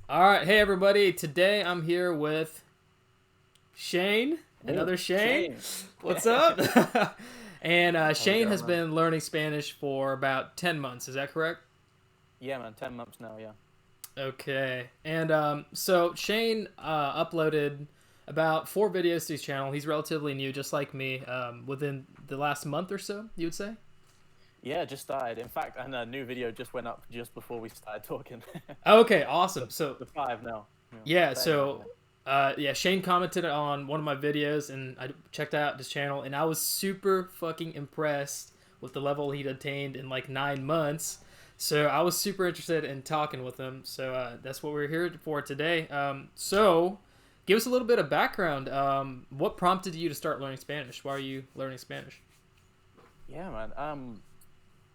All right, hey everybody. Today I'm here with Shane, Ooh, another Shane. Shane. What's up? And How's it Shane going, has man? been learning Spanish for about 10 months. Is that correct? Yeah, man. 10 months now. Yeah. Okay. And so Shane uploaded about 4 videos to his channel. He's relatively new, just like me, within the last month or so, you would say? Yeah, just started. In fact, and a new video just went up just before we started talking. Okay, the, awesome. So the five now. Yeah. yeah, But anyway, so yeah. yeah, Shane commented on one of my videos, and I checked out his channel, and I was super fucking impressed with the level he'd attained in like 9 months. So I was super interested in talking with him. So that's what we're here for today. So give us a little bit of background. What prompted you to start learning Spanish? Why are you learning Spanish? Yeah, man.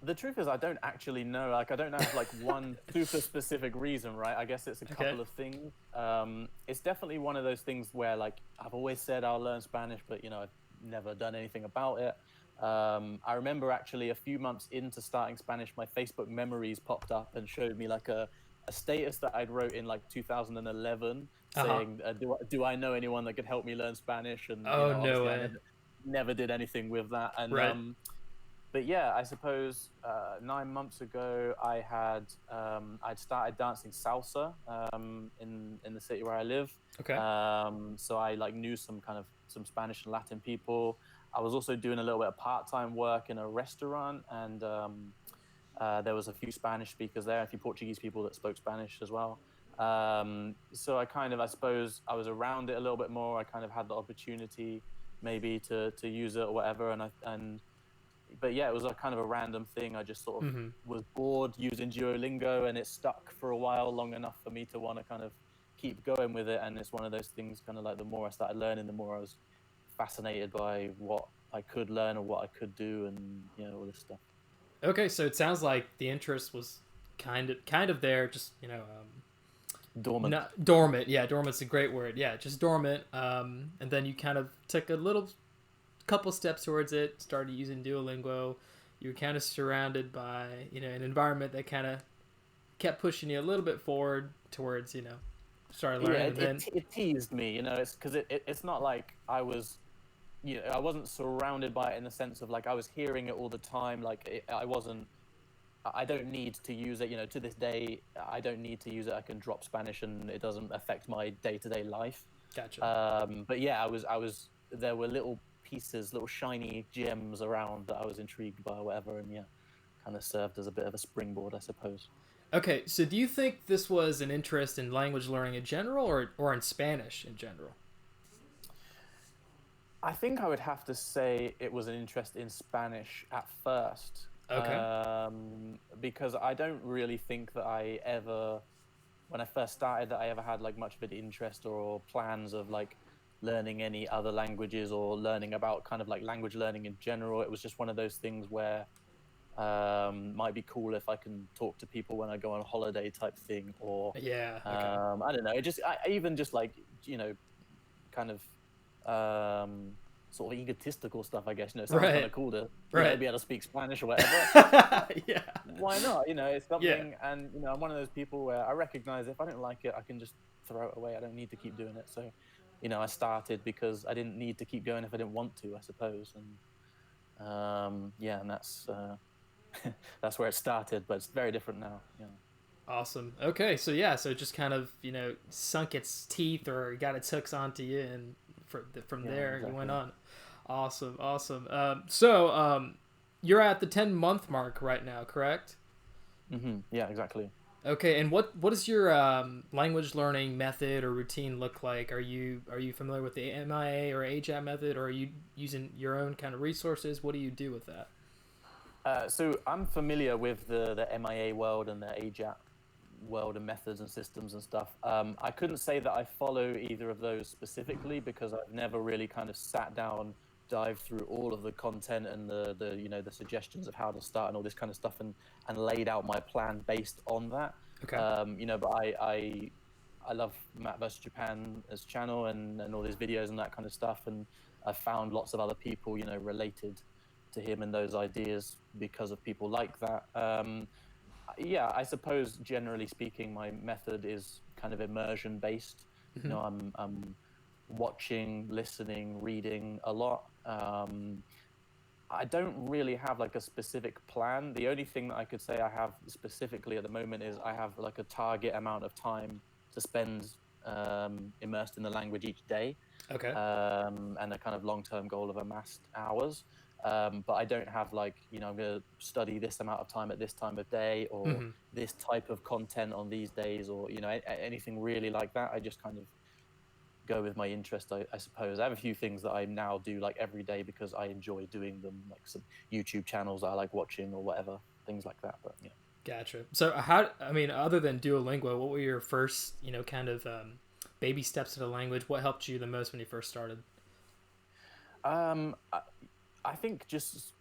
The truth is, I don't actually know. Like, I don't have like one super specific reason, right? I guess it's a Okay. couple of things. It's definitely one of those things where, like, I've always said I'll learn Spanish, but I've never done anything about it. I remember actually a few months into starting Spanish, my Facebook memories popped up and showed me like a status that I'd wrote in like 2011 Uh huh. saying, do I know anyone that could help me learn Spanish? And Oh no obviously I way. never did anything with that. And Right. but yeah, I suppose 9 months ago I'd started dancing salsa in the city where I live. Okay. So I like knew some Spanish and Latin people. I was also doing a little bit of part-time work in a restaurant, and there was a few Spanish speakers there, a few Portuguese people that spoke Spanish as well. So I suppose I was around it a little bit more. I kind of had the opportunity maybe to use it or whatever, and but yeah, it was a kind of a random thing. I just sort of Mm-hmm. was bored using Duolingo, and it stuck for a while, long enough for me to want to kind of keep going with it. And it's one of those things, kind of like the more I started learning, the more I was fascinated by what I could learn or what I could do, and all this stuff. Okay, so it sounds like the interest was kind of there, just Dormant. not dormant. Yeah, dormant's a great word. Yeah, just dormant. And then you kind of took a little couple steps towards it, started using Duolingo. You were kind of surrounded by an environment that kind of kept pushing you a little bit forward towards started Yeah, learning, and then it teased me. It's because it's not like I wasn't surrounded by it in the sense of like I was hearing it all the time. Like I wasn't. I don't need to use it. To this day, I don't need to use it. I can drop Spanish, and it doesn't affect my day-to-day life. gotcha. But yeah, I was. There were little pieces, little shiny gems around that I was intrigued by, or whatever, and yeah, kind of served as a bit of a springboard, I suppose. Okay, so do you think this was an interest in language learning in general, or in Spanish in general? I think I would have to say it was an interest in Spanish at first, Okay. because I don't really think that I ever, when I first started, that I ever had like much of an interest or plans of like learning any other languages or learning about kind of like language learning in general. It was just one of those things where might be cool if I can talk to people when I go on holiday type thing, or Yeah. Okay. I don't know. Even just like kind of sort of egotistical stuff. I guess it sounds kind Right. of cool to Right. be able to speak Spanish or whatever. Yeah. Why not? It's Yeah. something, and I'm one of those people where I recognize if I don't like it, I can just throw it away. I don't need to keep doing it. So, I started because I didn't need to keep going if I didn't want to, I suppose. And yeah, and that's that's where it started, but it's very different now. Yeah. Awesome. Okay, so yeah, so it just kind of sunk its teeth or got its hooks onto you, and from Yeah, there you went exactly. on. Awesome, awesome. So you're at the 10 month mark right now, correct? Yeah, exactly. Okay, and what does your language learning method or routine look like? Are you familiar with the MIA or AJATT method, or are you using your own kind of resources? What do you do with that? So I'm familiar with the MIA world and the AJAT world and methods and systems and stuff. I couldn't say that I follow either of those specifically because I've never really kind of sat down, dived through all of the content and the suggestions of how to start and all this kind of stuff, and laid out my plan based on that. Okay. But I love Matt versus Japan's channel and all these videos and that kind of stuff, and I've found lots of other people related to him and those ideas because of people like that. Yeah, I suppose generally speaking, my method is kind of immersion based. You know, I'm watching, listening, reading a lot. I don't really have like a specific plan. The only thing that I could say I have specifically at the moment is I have like a target amount of time to spend immersed in the language each day, Okay. and a kind of long-term goal of amassed hours. But I don't have like, you know, I'm going to study this amount of time at this time of day, or this type of content on these days, or, you know, anything really like that. I just kind of go with my interest, I suppose. I have a few things that I now do like every day because I enjoy doing them, like some YouTube channels that I like watching or whatever, things like that. But yeah. Gotcha. So I mean, other than Duolingo, what were your first, you know, kind of baby steps to the language? What helped you the most when you first started? Um, I, I think just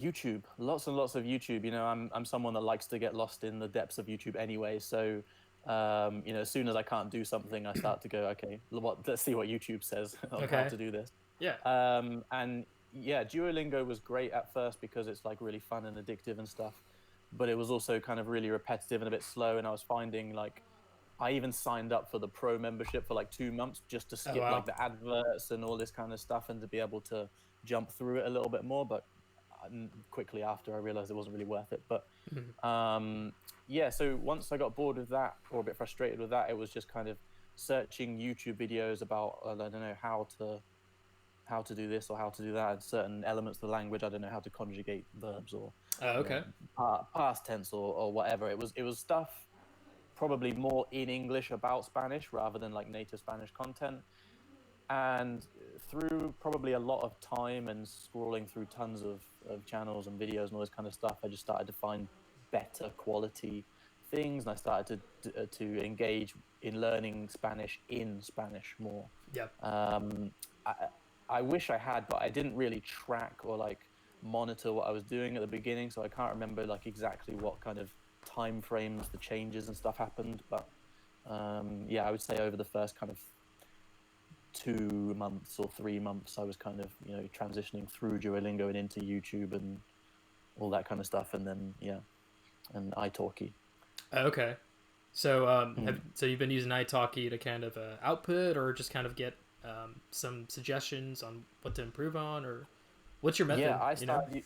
YouTube, lots and lots of YouTube. You know, I'm someone that likes to get lost in the depths of YouTube anyway. So, you know, as soon as I can't do something, I start to go, okay, let's see what YouTube says on how to do this. Yeah. And yeah, Duolingo was great at first because it's like really fun and addictive and stuff, but it was also kind of really repetitive and a bit slow. And I was finding like I even signed up for the pro membership for like 2 months just to Oh skip wow. like the adverts and all this kind of stuff and to be able to jump through it a little bit more. But quickly after I realized it wasn't really worth it. But yeah, so once I got bored with that or a bit frustrated with that, it was just kind of searching YouTube videos about I don't know how to do this or how to do that, and certain elements of the language. I don't know how to conjugate verbs or Oh, you know, okay. past tense or whatever. It was stuff probably more in English about Spanish rather than like native Spanish content. And through probably a lot of time and scrolling through tons of channels and videos and all this kind of stuff, I just started to find better quality things, and I started to engage in learning Spanish in Spanish more. Yeah. I, I wish I had, but I didn't really track or like monitor what I was doing at the beginning, so I can't remember like exactly what kind of time frames the changes and stuff happened. But yeah, I would say over the first kind of 2 months or 3 months, I was kind of, you know, transitioning through Duolingo and into YouTube and all that kind of stuff, and then yeah, and Italki. Oh, okay. So so you've been using Italki to kind of output or just kind of get some suggestions on what to improve on, or what's your method? Yeah, You know.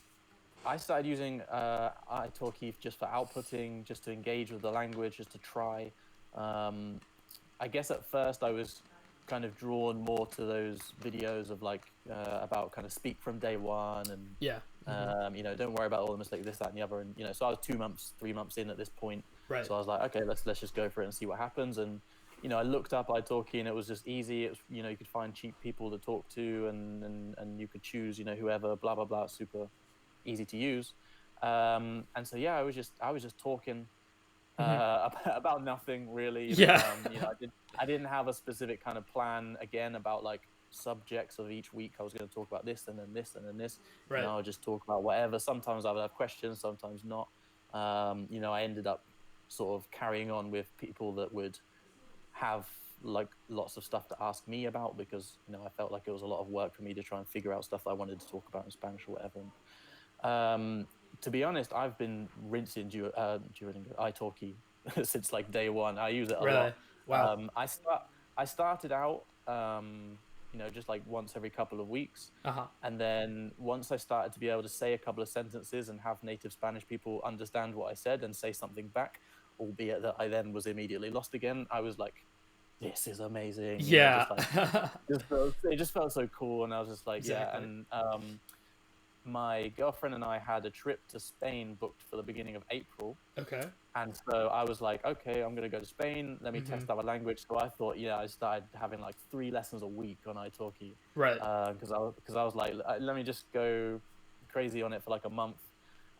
I started using Italki just for outputting, just to engage with the language, just to try. I guess at first I was kind of drawn more to those videos of like about kind of speak from day one and Yeah. you know, don't worry about all the mistakes, this, that, and the other. And you know, so I was 2 months, 3 months in at this point. Right. So I was like, okay, let's just go for it and see what happens. And you know, I looked up Italki and it was just easy. It was, you know, you could find cheap people to talk to, and you could choose, you know, whoever, blah blah blah, super easy to use. And so yeah, I was just talking about nothing really. Yeah. You know, I didn't have a specific kind of plan again about like subjects of each week. I was going to talk about this and then this and then this. Right. You know, I would just talk about whatever. Sometimes I would have questions, sometimes not. You know, I ended up sort of carrying on with people that would have like lots of stuff to ask me about, because you know, I felt like it was a lot of work for me to try and figure out stuff that I wanted to talk about in Spanish or whatever. To be honest, I've been rinsing Duolingo, Italki since like day one. I use it a lot. Wow. I started out, you know, just like once every couple of weeks, and then once I started to be able to say a couple of sentences and have native Spanish people understand what I said and say something back, albeit that I then was immediately lost again, I was like, this is amazing. Yeah. You know, it just felt so cool, and I was just like, Exactly. yeah. And my girlfriend and I had a trip to Spain booked for the beginning of April. Okay. And so I was like, okay, I'm going to go to Spain. Let me test out my language. So I thought, yeah, I started having like 3 lessons a week on Italki. Right. Because I was like, let me just go crazy on it for like a month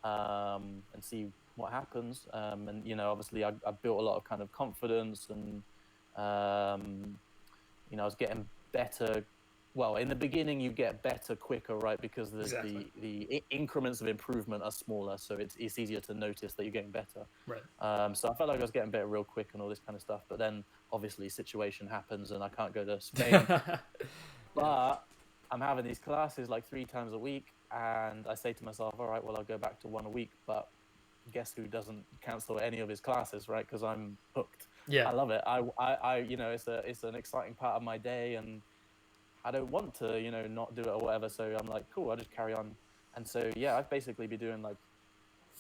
and see what happens. And, you know, obviously I built a lot of kind of confidence, and, you know, I was getting better. Well, in the beginning, you get better quicker, right? Because the increments of improvement are smaller, so it's easier to notice that you're getting better. Right. So I felt like I was getting better real quick and all this kind of stuff. But then, obviously, situation happens, and I can't go to Spain. But I'm having these classes like 3 times a week, and I say to myself, all right, well, I'll go back to 1 a week. But guess who doesn't cancel any of his classes, right? Because I'm hooked. Yeah. I love it. You know, it's an exciting part of my day, and I don't want to, you know, not do it or whatever. So I'm like, cool, I'll just carry on. And so yeah, I've basically been doing like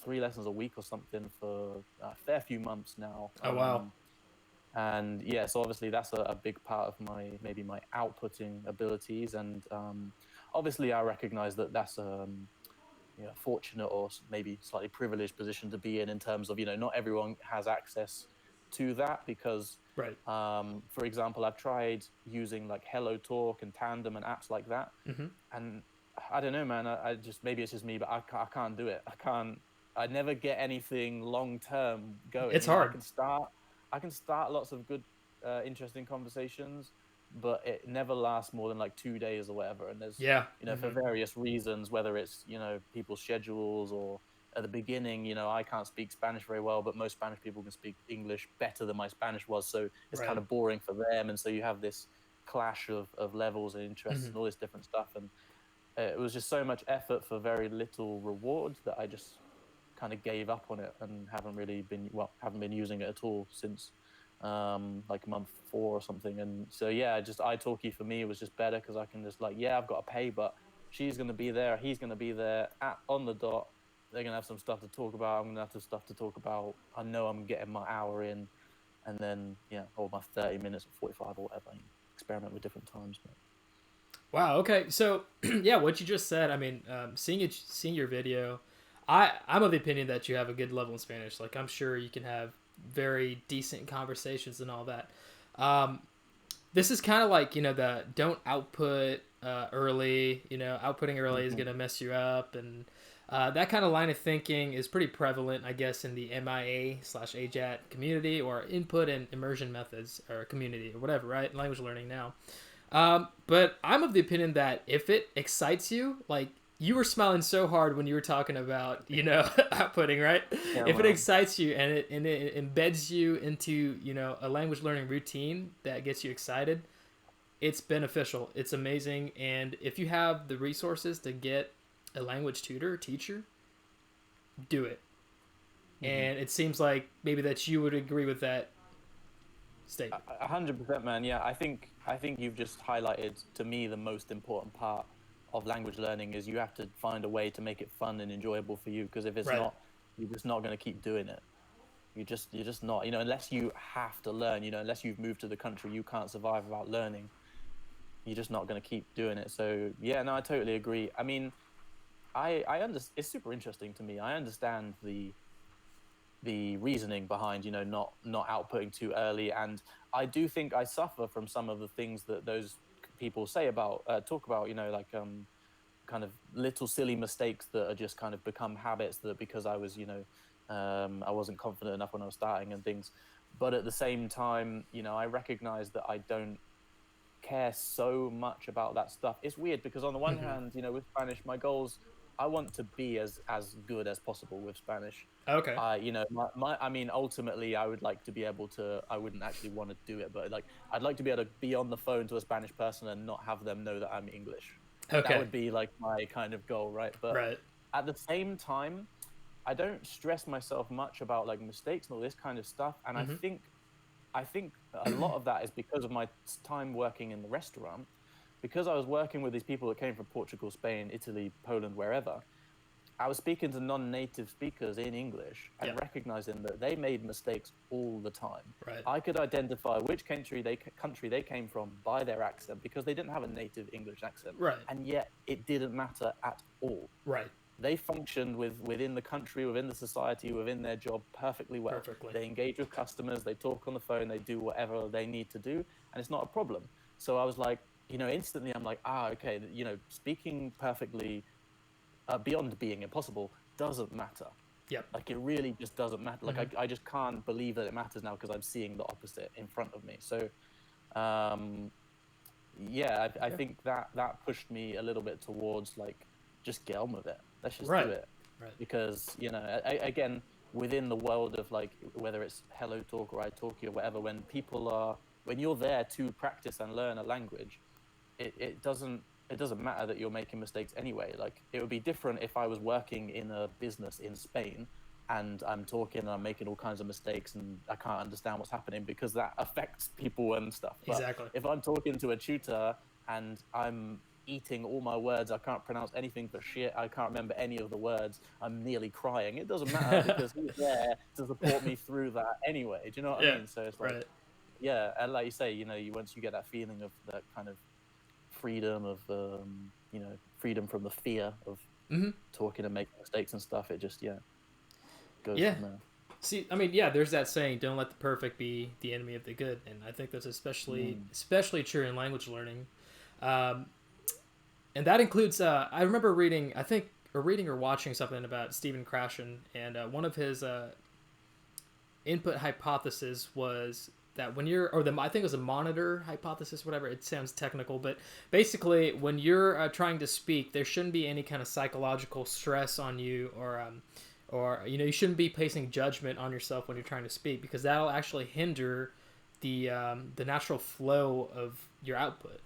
3 lessons a week or something for a fair few months now. Oh wow. And yeah, so obviously that's a big part of my maybe my outputting abilities. And obviously I recognize that that's you know, fortunate or maybe slightly privileged position to be in terms of, you know, not everyone has access to that because Right. for example, I've tried using like Hello Talk and Tandem and apps like that, Mm-hmm. and I don't know, man. I just maybe it's just me, but I can't do it. I can't. I never get anything long term going. It's You know, hard. I can start lots of good, interesting conversations, but it never lasts more than like 2 days or whatever. And there's, Yeah. you know, for Mm-hmm. various reasons, whether it's, you know, people's schedules or at the beginning, you know, I can't speak Spanish very well, but most Spanish people can speak English better than my Spanish was. So it's kind Right. of boring for them. And so you have this clash of levels and interests Mm-hmm. and all this different stuff. And it was just so much effort for very little reward that I just kind of gave up on it and haven't been using it at all since like month 4 or something. And so yeah, just italki for me was just better because I can just like, yeah, I've got to pay, but she's going to be there, he's going to be there on the dot. They're going to have some stuff to talk about, I'm going to have some stuff to talk about. I know I'm getting my hour in, and then yeah, or my 30 minutes or 45 or whatever. Experiment with different times, but Wow. Okay. So, yeah, what you just said. I mean, seeing your video, I'm of the opinion that you have a good level in Spanish. Like, I'm sure you can have very decent conversations and all that. Um, this is kind of like, the don't output early. Outputting early is mm-hmm. gonna mess you up, and that kind of line of thinking is pretty prevalent, I guess, in the MIA/AJATT community, or input and immersion methods or community or whatever, right? Language learning now. But I'm of the opinion that if it excites you, like you were smiling so hard when you were talking about, outputting, right? Yeah, If it man. excites you and it embeds you into, a language learning routine that gets you excited, it's beneficial. It's amazing. And if you have the resources to get a language tutor, teacher, do it. Mm-hmm. And it seems like maybe that you would agree with that statement. 100%, man. Yeah, I think you've just highlighted to me the most important part of language learning is you have to find a way to make it fun and enjoyable for you. Because if it's Right. not, you're just not going to keep doing it. You're just not. You know, unless you have to learn. You know, unless you've moved to the country, you can't survive without learning. You're just not going to keep doing it. So yeah, no, I totally agree. I mean, I understand. It's super interesting to me. I understand the reasoning behind, you know, not outputting too early, and I do think I suffer from some of the things that those people say about talk about, you know, like kind of little silly mistakes that are just kind of become habits, that because I was, you know, I wasn't confident enough when I was starting and things. But at the same time, you know, I recognize that I don't care so much about that stuff. It's weird because on the one Mm-hmm. hand, you know, with Spanish, my goals, I want to be as good as possible with Spanish. Okay. You know, I mean, ultimately, I would like to be able to. I wouldn't actually want to do it, but like, I'd like to be able to be on the phone to a Spanish person and not have them know that I'm English. That Okay. would be like my kind of goal, right? But Right. at the same time, I don't stress myself much about like mistakes and all this kind of stuff. And Mm-hmm. I think a lot of that is because of my time working in the restaurant, because I was working with these people that came from Portugal, Spain, Italy, Poland, wherever. I was speaking to non-native speakers in English Yeah. and recognizing that they made mistakes all the time. Right. I could identify which country they came from by their accent because they didn't have a native English accent, Right. and yet it didn't matter at all. Right. They functioned within the country, within the society, within their job perfectly well. Perfectly. They engage with customers, they talk on the phone, they do whatever they need to do, and it's not a problem. So I was like, you know, instantly I'm like, okay, you know, speaking perfectly beyond being impossible doesn't matter. Yep. Like it really just doesn't matter. Like Mm-hmm. I just can't believe that it matters now because I'm seeing the opposite in front of me. So um, yeah, I Yeah. think that pushed me a little bit towards like just get on with it. Let's just do Right. it Right. because you know again within the world of like whether it's Hello Talk or italki or whatever, when you're there to practice and learn a language, it doesn't matter that you're making mistakes anyway. Like it would be different if I was working in a business in Spain and I'm talking and I'm making all kinds of mistakes and I can't understand what's happening because that affects people and stuff. But Exactly. if I'm talking to a tutor and I'm eating all my words, I can't pronounce anything for shit, I can't remember any of the words, I'm nearly crying. It doesn't matter because he's there to support me through that anyway. Do you know what I Yeah. mean? So it's like, Right. yeah, and like you say, once you get that feeling of that kind of freedom of, freedom from the fear of Mm-hmm. talking and making mistakes and stuff, it just, yeah, goes Yeah. from there. See, I mean, yeah, there's that saying, "Don't let the perfect be the enemy of the good," and I think that's especially true in language learning, um, and that includes. I remember reading, I think, or reading or watching something about Stephen Krashen, and one of his input hypothesis was that when you're, or the I think it was a monitor hypothesis, whatever. It sounds technical, but basically, when you're trying to speak, there shouldn't be any kind of psychological stress on you, or you shouldn't be placing judgment on yourself when you're trying to speak, because that'll actually hinder the natural flow of your output.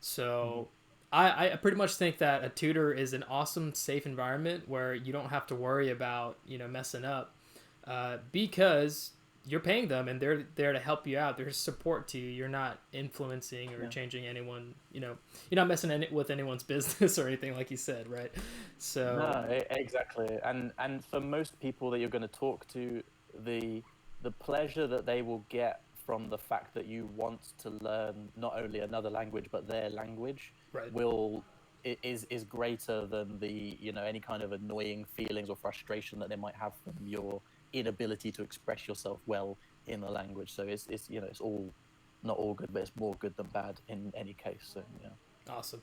So I pretty much think that a tutor is an awesome, safe environment where you don't have to worry about messing up, because you're paying them and they're there to help you out. They're support to you. You're not influencing or Yeah. changing anyone. You're not messing with anyone's business or anything, like you said, right? So No, exactly. And for most people that you're going to talk to, the pleasure that they will get from the fact that you want to learn not only another language but their language right. is greater than the any kind of annoying feelings or frustration that they might have from your inability to express yourself well in the language. So it's all not all good, but it's more good than bad in any case. So yeah. Awesome.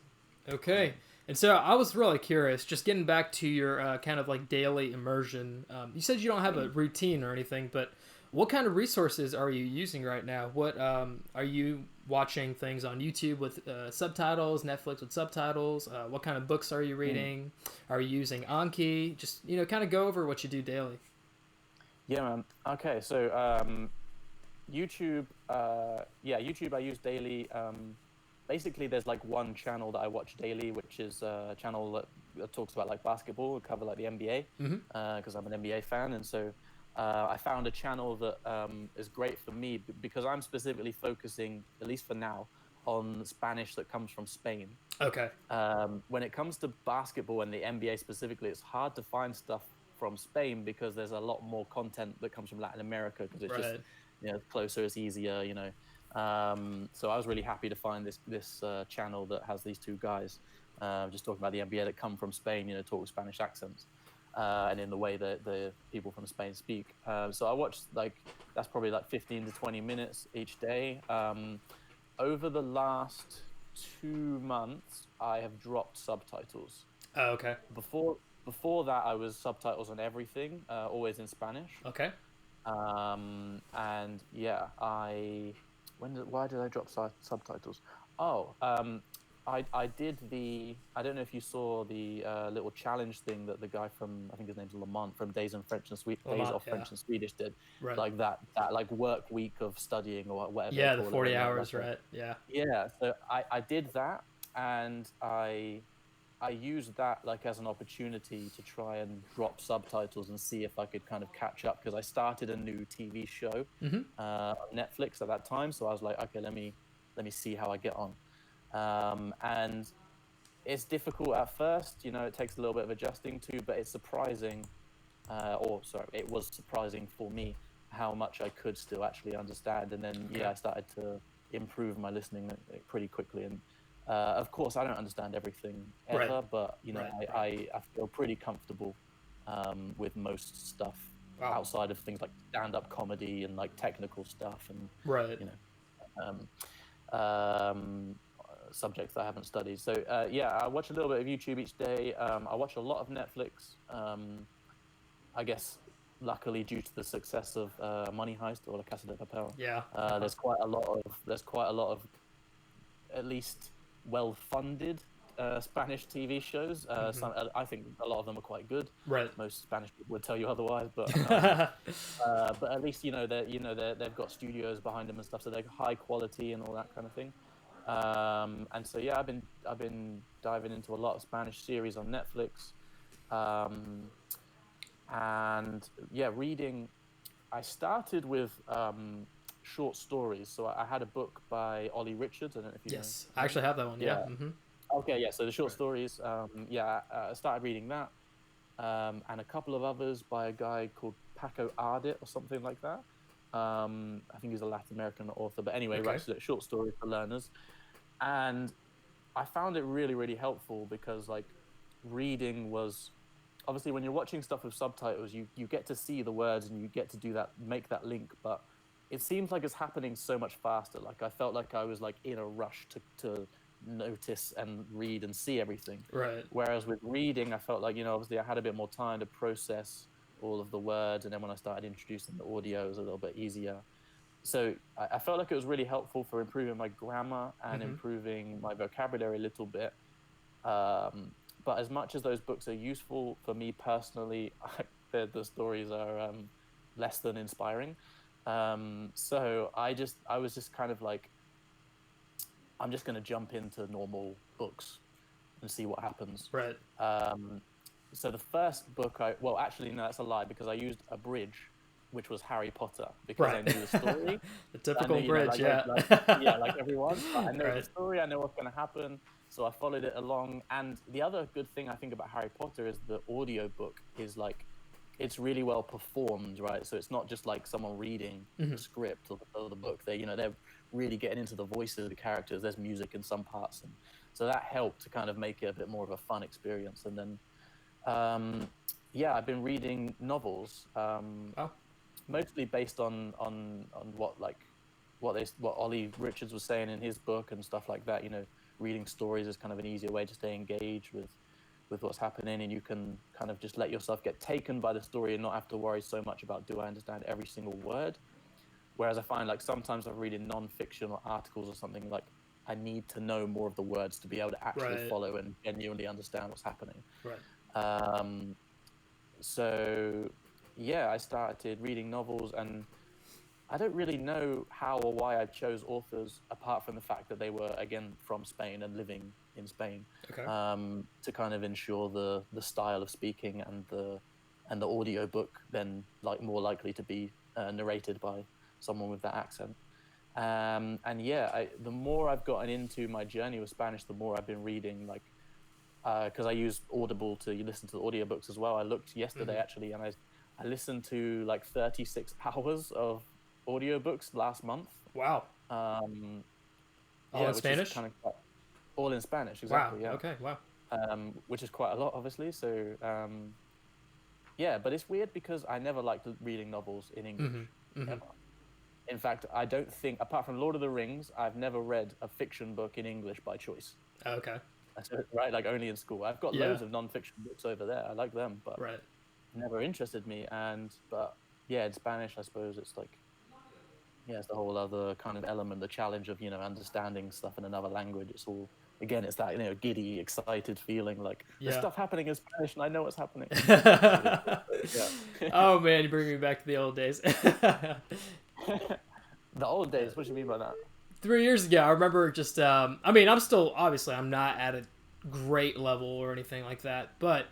Okay. And so I was really curious, just getting back to your kind of like daily immersion. You said you don't have a routine or anything, but what kind of resources are you using right now? What are you watching things on YouTube with subtitles, Netflix with subtitles? What kind of books are you reading? Are you using Anki? Just kind of go over what you do daily. Yeah, man. Okay, so YouTube, YouTube I use daily. Basically, there's like one channel that I watch daily, which is a channel that talks about like basketball, cover like the NBA, because I'm an NBA fan, and so I found a channel that is great for me because I'm specifically focusing, at least for now, on Spanish that comes from Spain. Okay. When it comes to basketball and the NBA specifically, it's hard to find stuff from Spain because there's a lot more content that comes from Latin America because it's just closer, it's easier, So I was really happy to find this channel that has these two guys just talking about the NBA that come from Spain, talk with Spanish accents and in the way that the people from Spain speak. So I watched that's probably like 15 to 20 minutes each day. Over the last 2 months, I have dropped subtitles. Oh, okay. Before that, I was subtitles on everything, always in Spanish. Okay. And yeah, why did I drop subtitles? Oh, I did I don't know if you saw the little challenge thing that the guy from, I think his name's Lamont, from Days of French and Swedish did. Right. Like that like work week of studying or whatever. Yeah, the 40 hours, like right? Yeah. Yeah, so I did that, and I used that like as an opportunity to try and drop subtitles and see if I could kind of catch up, because I started a new TV show on Netflix at that time. So I was like, okay, let me see how I get on. And it's difficult at first, it takes a little bit of adjusting to, but it's surprising, it was surprising for me how much I could still actually understand. And then, I started to improve my listening pretty quickly. And of course, I don't understand everything ever, but I feel pretty comfortable with most stuff outside of things like stand-up comedy and like technical stuff and subjects that I haven't studied. So I watch a little bit of YouTube each day. I watch a lot of Netflix. I guess luckily due to the success of Money Heist or La Casa de Papel. There's quite a lot of at least well-funded Spanish TV shows. I think a lot of them are quite good. Right. Most Spanish people would tell you otherwise, but at least they've got studios behind them and stuff, so they're high quality and all that kind of thing. And so I've been diving into a lot of Spanish series on Netflix. And yeah, reading. I started with short stories. So I had a book by Ollie Richards. I don't know if you know. Yes, I actually have that one. Yeah. Yeah. Mm-hmm. Okay. Yeah. So the short Right. stories. I started reading that, and a couple of others by a guy called Paco Ardit or something like that. I think he's a Latin American author, but anyway, he Okay. writes short stories for learners. And I found it really, really helpful because like reading was obviously when you're watching stuff with subtitles, you get to see the words and you get to do that, make that link. But it seems like it's happening so much faster. Like I felt like I was like in a rush to notice and read and see everything. Right. Whereas with reading, I felt like, obviously I had a bit more time to process all of the words. And then when I started introducing the audio, it was a little bit easier. So I felt like it was really helpful for improving my grammar and Mm-hmm. improving my vocabulary a little bit. But as much as those books are useful for me personally, the stories are less than inspiring. So I was just kind of like, I'm just going to jump into normal books and see what happens. Right. So the first book well, actually, no, that's a lie because I used a bridge, which was Harry Potter, because I Right. knew the story. The I typical knew, bridge, yeah. like everyone. But I know the Right. story. I know what's going to happen. So I followed it along. And the other good thing I think about Harry Potter is the audio book is like, it's really well performed, right? So it's not just like someone reading the script or the book. They're really getting into the voices of the characters. There's music in some parts, and so that helped to kind of make it a bit more of a fun experience. And then, I've been reading novels. Oh. Mostly based on what Ollie Richards was saying in his book and stuff like that. Reading stories is kind of an easier way to stay engaged with what's happening, and you can kind of just let yourself get taken by the story and not have to worry so much about, do I understand every single word? Whereas I find like sometimes I'm reading non-fiction or articles or something, like I need to know more of the words to be able to actually Right. follow and genuinely understand what's happening. Right. So yeah, I started reading novels, and I don't really know how or why I chose authors apart from the fact that they were, again, from Spain and living in Spain. Okay. To kind of ensure the style of speaking and the audio book then like more likely to be narrated by someone with that accent. And yeah, the more I've gotten into my journey with Spanish, the more I've been reading, like, because I use Audible to listen to the audiobooks as well. I looked yesterday actually, and I listened to like 36 hours of audiobooks last month. Wow. All in Spanish? All in Spanish, exactly. Wow. Yeah. Okay. Wow. Which is quite a lot, obviously. So yeah, but it's weird because I never liked reading novels in English. Ever. In fact, I don't think, apart from Lord of the Rings, I've never read a fiction book in English by choice. Okay. Right, like only in school. I've got loads of non-fiction books over there. I like them, but never interested me. But yeah, in Spanish, I suppose it's like, yeah, it's the whole other kind of element, the challenge of understanding stuff in another language. It's all, again, it's that giddy, excited feeling, like there's stuff happening in Spanish and I know what's happening. Yeah. Oh man, you bring me back to the old days. The old days. What do you mean by that? 3 years ago, I remember just. I mean, I'm not at a great level or anything like that, but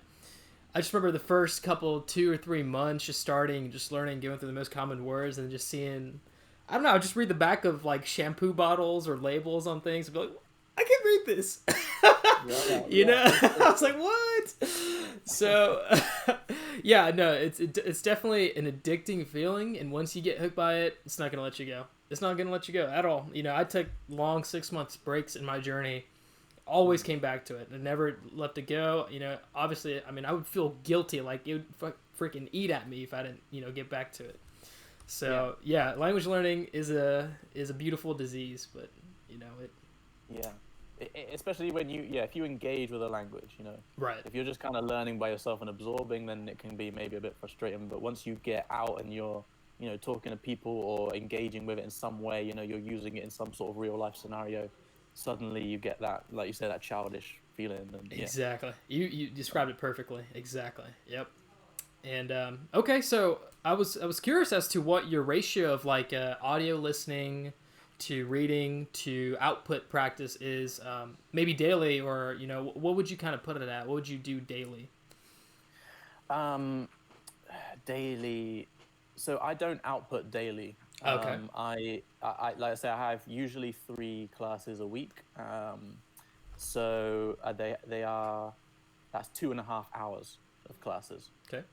I just remember the first couple 2 or 3 months just learning, going through the most common words and just seeing. I don't know. I just read the back of like shampoo bottles or labels on things and be like, I can't read this. You know, I was like, what? So, yeah, no, it's definitely an addicting feeling, and once you get hooked by it, it's not gonna let you go. It's not gonna let you go at all. I took long 6 months breaks in my journey. Always came back to it. I never let it go. Obviously, I mean, I would feel guilty, like it would freaking eat at me if I didn't, get back to it. So yeah, language learning is a beautiful disease, but it. Yeah. Especially when if you engage with a language, right. If you're just kind of learning by yourself and absorbing, then it can be maybe a bit frustrating. But once you get out and you're, talking to people or engaging with it in some way, you're using it in some sort of real life scenario, suddenly you get that, like you said, that childish feeling. And, exactly. You described it perfectly. Exactly. Yep. And okay, so I was curious as to what your ratio of like audio listening to reading to output practice is, maybe daily, or what would you kind of put it at? What would you do daily? Daily. So I don't output daily. Okay. I like I say, I have usually 3 classes a week. So they are that's 2.5 hours of classes Okay.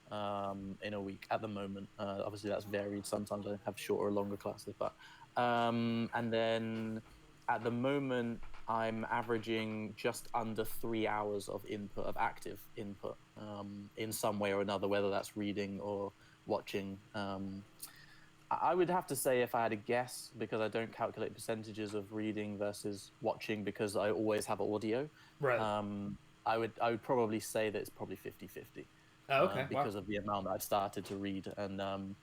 in a week at the moment. Obviously, that's varied. Sometimes I have shorter or longer classes, but and then at the moment I'm averaging just under 3 hours of input, of active input, in some way or another, whether that's reading or watching. I would have to say, if I had a guess, because I don't calculate percentages of reading versus watching because I always have audio. Right. I would probably say that it's probably 50-50, Oh, okay. Wow. because of the amount that I've started to read, and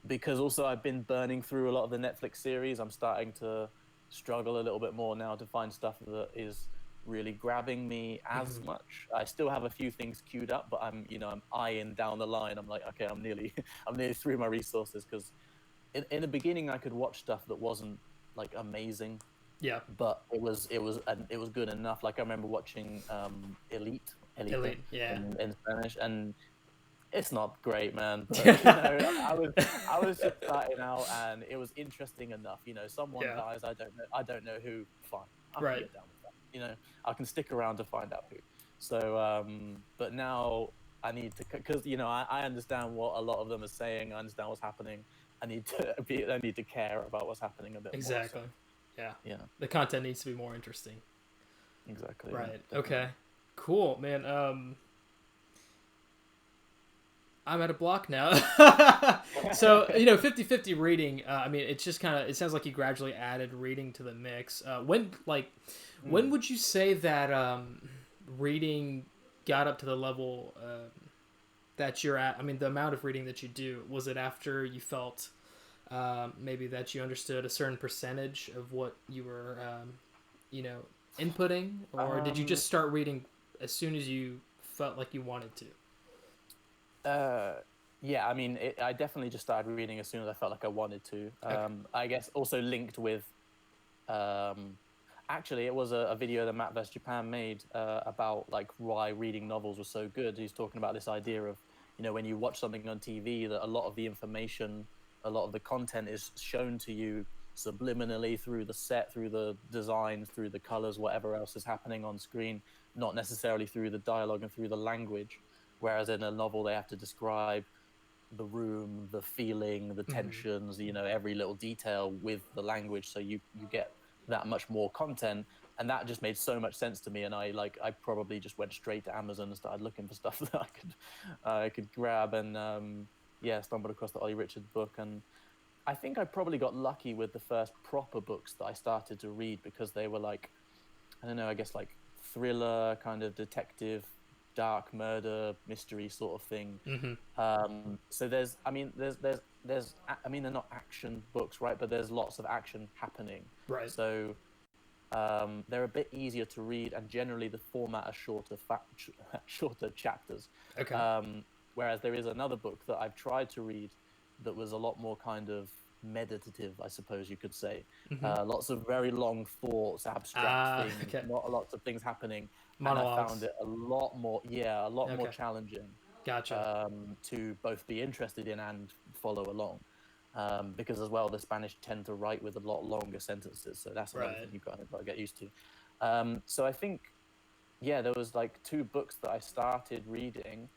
because also I've been burning through a lot of the Netflix series. I'm starting to struggle a little bit more now to find stuff that is really grabbing me as Mhm. much. I still have a few things queued up, but I'm eyeing down the line. I'm like, okay, I'm nearly I'm nearly through my resources, because in the beginning I could watch stuff that wasn't like amazing, Yeah. but it was good enough. Like I remember watching Elite Elite. Yeah. in Spanish, and it's not great, man. But I was just starting out, and it was interesting enough. Someone Yeah. dies. I don't know who. Fine, I can Right. get down with that. I can stick around to find out who. So, but now I need to, because I understand what a lot of them are saying. I understand what's happening. I need to care about what's happening a bit more. So, Exactly. Yeah. yeah, The content needs to be more interesting. exactly. Yeah, Right. definitely. Okay. Cool, man. I'm at a block now. So, 50-50 reading, I mean, it's just kind of, it sounds like you gradually added reading to the mix. When Mm. would you say that reading got up to the level that you're at? I mean, the amount of reading that you do, was it after you felt maybe that you understood a certain percentage of what you were, you know, inputting? Or did you Um, just start reading as soon as you felt like you wanted to? Uh, yeah, I mean, I definitely just started reading as soon as I felt like I wanted to. Okay. I guess also linked with, um, actually, it was a video that Matt vs Japan made about like why reading novels was so good. He's talking about this idea of, when you watch something on TV, that a lot of the information, a lot of the content is shown to you subliminally through the set, through the designs, through the colors, whatever else is happening on screen, not necessarily through the dialogue and through the language. Whereas in a novel, they have to describe the room, the feeling, the Hmm. tensions, every little detail with the language. So you get that much more content. And that just made so much sense to me. And I probably just went straight to Amazon and started looking for stuff that I could grab. And yeah, stumbled across the Ollie Richards book. And I think I probably got lucky with the first proper books that I started to read, because they were like, I don't know, I guess like thriller, kind of detective, dark murder mystery sort of thing. Hmm. So I mean, they're not action books, right? But there's lots of action happening. Right. So they're a bit easier to read, and generally the format are shorter chapters. Okay. Whereas there is another book that I've tried to read that was a lot more kind of meditative, I suppose you could say. Hmm. Lots of very long thoughts, abstract Ah, things, okay. not lots of things happening, and I found Monologues. it a lot more Okay. challenging Gotcha. to both be interested in and follow along. Because as well, the Spanish tend to write with a lot longer sentences, so that's another thing Right. you've got to get used to. So I think, yeah, there was like 2 books that I started reading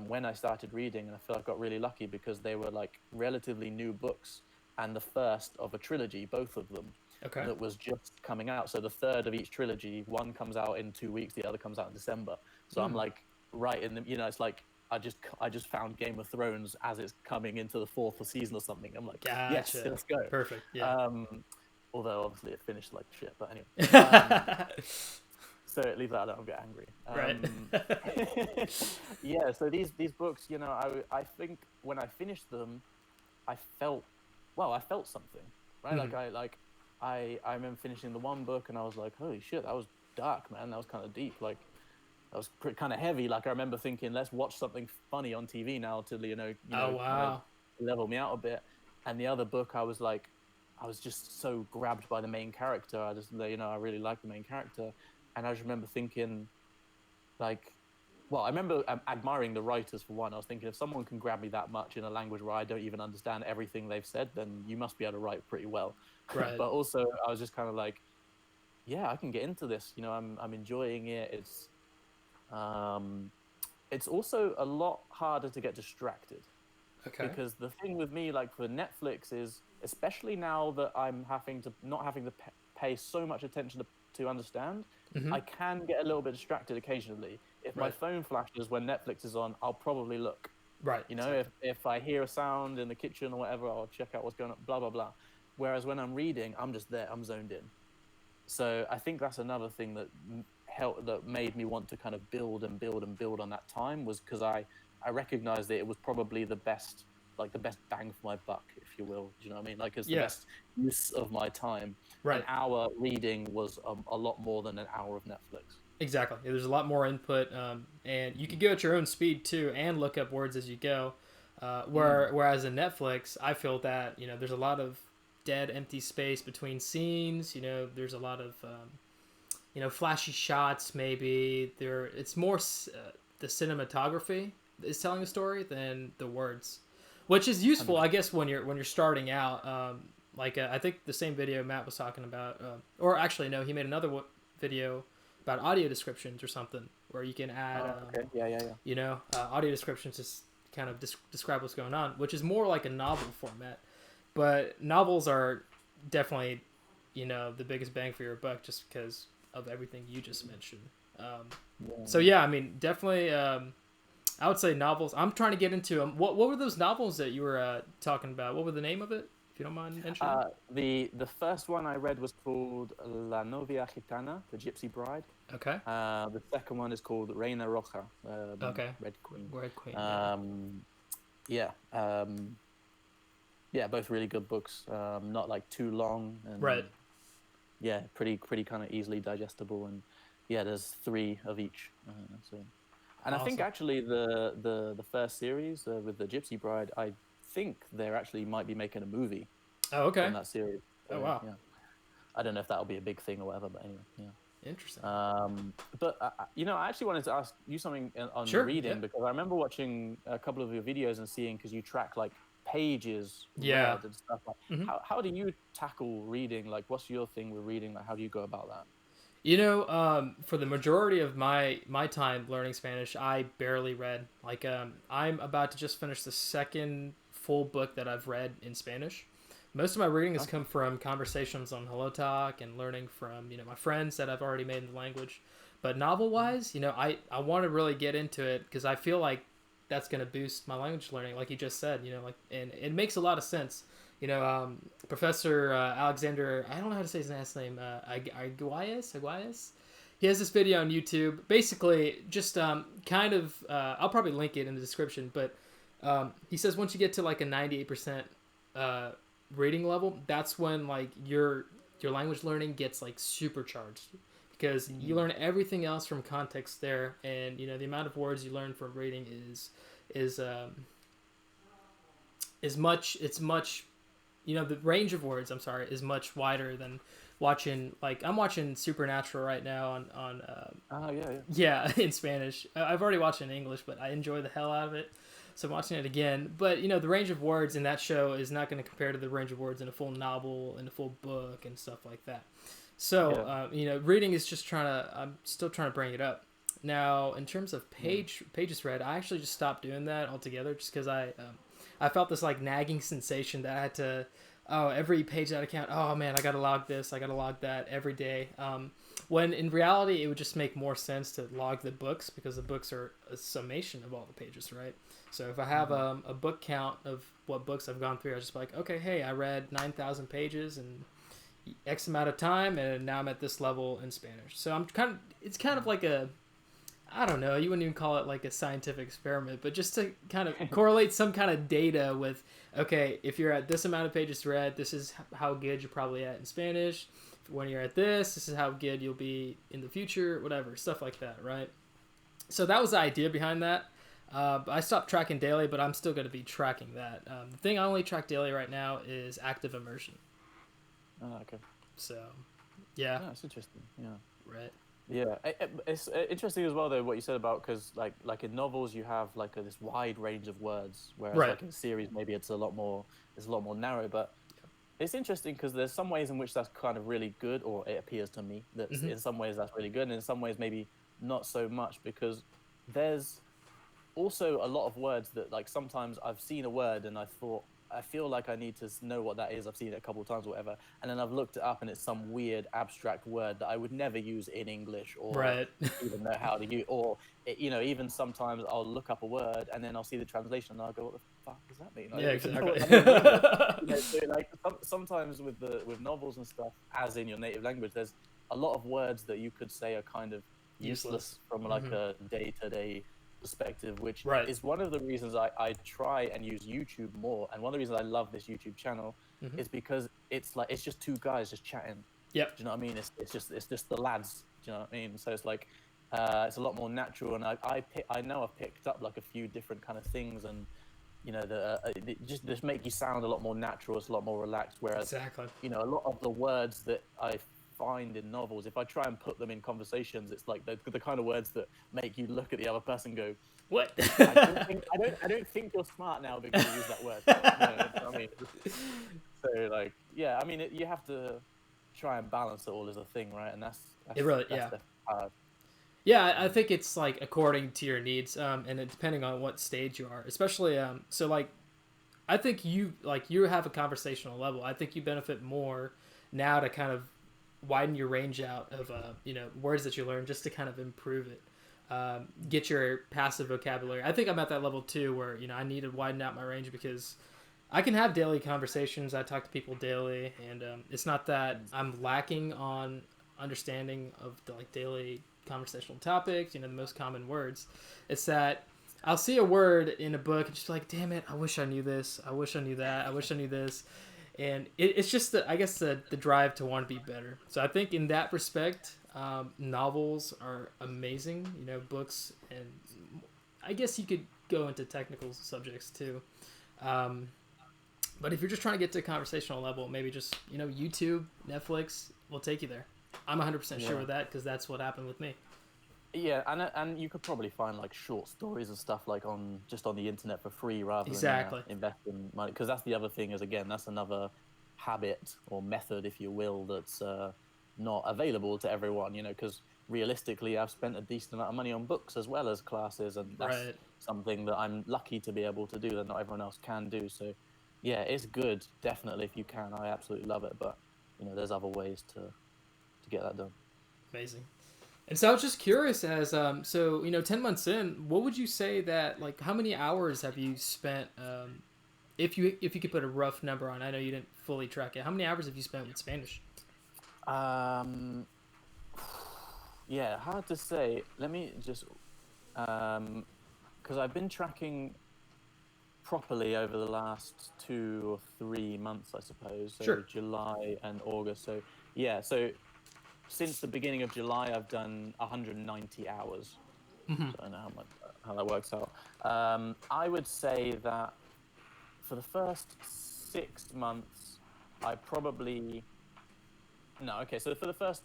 when I started reading, and I feel I got really lucky because they were like relatively new books, and the first of a trilogy, both of them, Okay. that was just coming out. So the third of each trilogy, one comes out in 2 weeks, the other comes out in December. So I'm Hmm. like right in the, it's like I just found Game of Thrones as it's coming into the 4th season or something. I'm like, yes, Gotcha. let's go. Perfect. Yeah. Um, Although obviously it finished like shit, but anyway. So leave that out. I'll get angry. Right. Yeah. So these books, I think when I finished them, I felt, well, I felt something, right? Hmm. I remember finishing the one book and I was like, holy shit, that was dark, man. That was kind of deep. Like that was kind of heavy. Like I remember thinking, let's watch something funny on TV now to Oh kind of wow. level me out a bit. And the other book, I was like, I was just so grabbed by the main character. I just I really liked the main character, and I just remember thinking, like, well, I remember admiring the writers for one. I was thinking, if someone can grab me that much in a language where I don't even understand everything they've said, then you must be able to write pretty well. Right. But also, I was just kind of like, yeah, I can get into this. You know, I'm enjoying it. Um, it's also a lot harder to get distracted. Okay. Because the thing with me, like for Netflix, is especially now that I'm not having to pay so much attention to understand, Mm-hmm. I can get a little bit distracted occasionally. If my Right. phone flashes when Netflix is on, I'll probably look. Right. You know, Exactly. if I hear a sound in the kitchen or whatever, I'll check out what's going on. Blah blah blah. Whereas when I'm reading, I'm just there. I'm zoned in. So I think that's another thing that that made me want to kind of build and build and build on that time, was because I recognized that it was probably the best bang for my buck, if you will. Do you know what I mean? Like, it's the Yeah. best use of my time. Right. An hour reading was a lot more than an hour of Netflix. Exactly. There's a lot more input, and you can go at your own speed too, and look up words as you go. Whereas in Netflix, I feel that there's a lot of dead, empty space between scenes. There's a lot of flashy shots. Maybe it's more the cinematography is telling the story than the words, which is useful, I guess, when you're starting out. I think the same video Matt was talking about, or actually no, he made another video about audio descriptions or something where you can add Okay. Yeah. audio descriptions to kind of describe what's going on, which is more like a novel format. But novels are definitely the biggest bang for your buck, just because of everything you just mentioned. So yeah, I mean, definitely I would say novels. I'm trying to get into them. What were those novels that you were talking about? What was the name of it, if you don't mind mentioning? The first one I read was called La Novia Gitana, the Gypsy Bride. Okay. The second one is called Reina Roja, Okay. Red Queen. Red Queen. Yeah. Yeah, both really good books. Not like too long. And, right. Yeah, pretty kind of easily digestible, and yeah, there's 3 of each. So, and awesome. I think actually the first series with the Gypsy Bride, I think they actually might be making a movie. Oh, okay. From that series. So, oh, wow. Yeah. I don't know if that'll be a big thing or whatever, but anyway, yeah. Interesting. But I actually wanted to ask you something on reading, because I remember watching a couple of your videos and seeing, because you track like pages read and stuff. Like, how do you tackle reading? Like, what's your thing with reading? Like, how do you go about that? For the majority of my time learning Spanish, I barely read. Like, I'm about to just finish the second full book that I've read in Spanish. Most of my reading has come from conversations on Hello Talk and learning from my friends that I've already made in the language. But novel wise, I want to really get into it, because I feel like that's going to boost my language learning, like you just said. And it makes a lot of sense. Professor Alexander, I don't know how to say his last name, Aguayas. He has this video on YouTube, basically just kind of, I'll probably link it in the description, but he says once you get to like a 98% reading level, that's when like your language learning gets like supercharged, because you learn everything else from context there, and the amount of words you learn from reading is much the range of words, is much wider than watching. Like, I'm watching Supernatural right now on in Spanish. I've already watched it in English, but I enjoy the hell out of it. So I'm watching it again. But, the range of words in that show is not going to compare to the range of words in a full novel and a full book and stuff like that. So, reading is just I'm still trying to bring it up. Now, in terms of pages read, I actually just stopped doing that altogether, just because I felt this like nagging sensation that I had to, every page that I count, oh man, I got to log this, I got to log that every day. When in reality, it would just make more sense to log the books, because the books are a summation of all the pages, right? So if I have a book count of what books I've gone through, I just be like, okay, hey, I read 9,000 pages in X amount of time, and now I'm at this level in Spanish. So it's kind of like I don't know, you wouldn't even call it like a scientific experiment, but just to kind of correlate some kind of data with, okay, if you're at this amount of pages read, this is how good you're probably at in Spanish. When you're at this is how good you'll be in the future, whatever, stuff like that, right? So that was the idea behind that. I stopped tracking daily, but I'm still going to be tracking that. The thing I only track daily right now is active immersion. Oh, okay. So, yeah. Oh, that's interesting. Yeah. Right. Yeah, it's interesting as well though what you said about, because like in novels you have like this wide range of words, whereas Right. like in series maybe it's a lot more narrow. But it's interesting because there's some ways in which that's kind of really good, or it appears to me that Hmm. in some ways that's really good, and in some ways maybe not so much, because there's also a lot of words that like sometimes I've seen a word and I feel like I need to know what that is. I've seen it a couple of times or whatever, and then I've looked it up and it's some weird abstract word that I would never use in English or Right. even know how to use. Or even sometimes I'll look up a word and then I'll see the translation and I'll go, "What the fuck does that mean? I Yeah, don't even know exactly. what that means either." So like sometimes with novels and stuff, as in your native language, there's a lot of words that you could say are kind of Useless. useless from like Hmm. a day-to-day perspective, which Right. is one of the reasons I try and use YouTube more. And one of the reasons I love this YouTube channel Hmm. is because it's just two guys just chatting. Yep. Do you know what I mean? It's just the lads. Do you know what I mean? So it's like it's a lot more natural. And I know I've picked up like a few different kind of things, and just make you sound a lot more natural. It's a lot more relaxed. Whereas Exactly. a lot of the words that I find in novels, if I try and put them in conversations, it's like the kind of words that make you look at the other person and go, What? I don't think you're smart now because you use that word. I mean, so like, yeah, I mean, you have to try and balance it all as a thing, right? And It really, that's yeah. the hard. Yeah, I think it's like according to your needs, and it, depending on what stage you are, especially, so like, I think you have a conversational level. I think you benefit more now to kind of widen your range out of words that you learn just to kind of improve it, get your passive vocabulary. I think I'm at that level too, where I need to widen out my range because I can have daily conversations. I talk to people daily, and it's not that I'm lacking on understanding of the like daily conversational topics. The most common words. It's that I'll see a word in a book and just be like, damn it, I wish I knew this. I wish I knew that. I wish I knew this. And it's just I guess the drive to want to be better. So I think in that respect, novels are amazing. Books, and I guess you could go into technical subjects too. Um, but if you're just trying to get to a conversational level, maybe just YouTube, Netflix will take you there. I'm 100% sure Yeah. with that because that's what happened with me. Yeah, and you could probably find like short stories and stuff like on the internet for free rather than Exactly. investing money. Because that's the other thing, is again, that's another habit or method, if you will, that's not available to everyone. Because realistically, I've spent a decent amount of money on books as well as classes, and that's Right. something that I'm lucky to be able to do that not everyone else can do. So yeah, it's good, definitely, if you can. I absolutely love it, but there's other ways to get that done. Amazing. And so I was just curious, as 10 months in, what would you say that, like, how many hours have you spent, if you could put a rough number on? I know you didn't fully track it. How many hours have you spent with Spanish? Um, yeah, hard to say. Let me just because I've been tracking properly over the last 2 or 3 months, I suppose. So Sure. July and August. So yeah, so since the beginning of July, I've done 190 hours. Hmm. So I don't know how that works out. I would say that for the first 6 months, I probably no. Okay, so for the first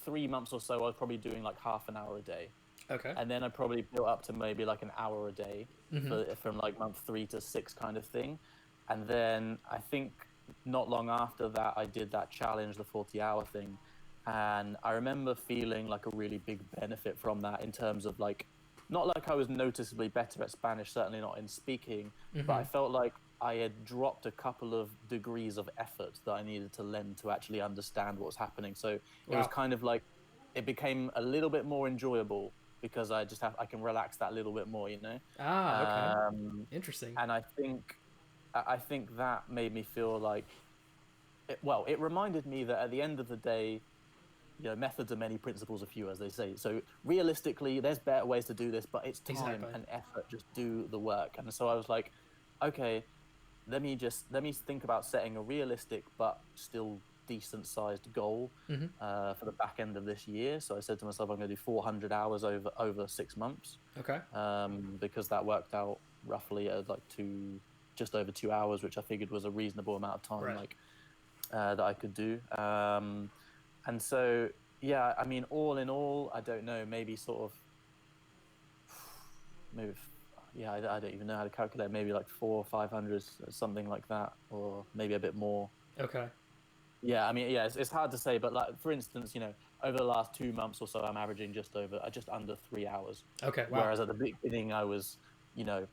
3 months or so, I was probably doing like half an hour a day. Okay. And then I probably built up to maybe like an hour a day Hmm. from like month 3 to 6 kind of thing. And then I think not long after that, I did that challenge, the 40-hour thing. And I remember feeling like a really big benefit from that, in terms of like, not like I was noticeably better at Spanish, certainly not in speaking, but Hmm. I felt like I had dropped a couple of degrees of effort that I needed to lend to actually understand what was happening. So it was Wow. kind of like, it became a little bit more enjoyable because I can relax that little bit more. Ah, okay. Um, Interesting. and I think that made me feel like, it reminded me that at the end of the day, methods are many, principles are few, as they say. So realistically, there's better ways to do this, but it's time Exactly. and effort. Just do the work. And so I was like, okay, let me think about setting a realistic but still decent sized goal Hmm. for the back end of this year. So I said to myself, I'm going to do 400 hours over 6 months, Okay. because that worked out roughly at like just over 2 hours, which I figured was a reasonable amount of time, Right. like that I could do. And so yeah, I mean, all in all, I don't know, maybe sort of, maybe, yeah, I don't even know how to calculate. Maybe like 400 or 500, something like that, or maybe a bit more. Okay. Yeah, I mean, yeah, it's hard to say, but like for instance, over the last 2 months or so, I'm averaging just under 3 hours. Okay. Wow. Whereas at the beginning, I was,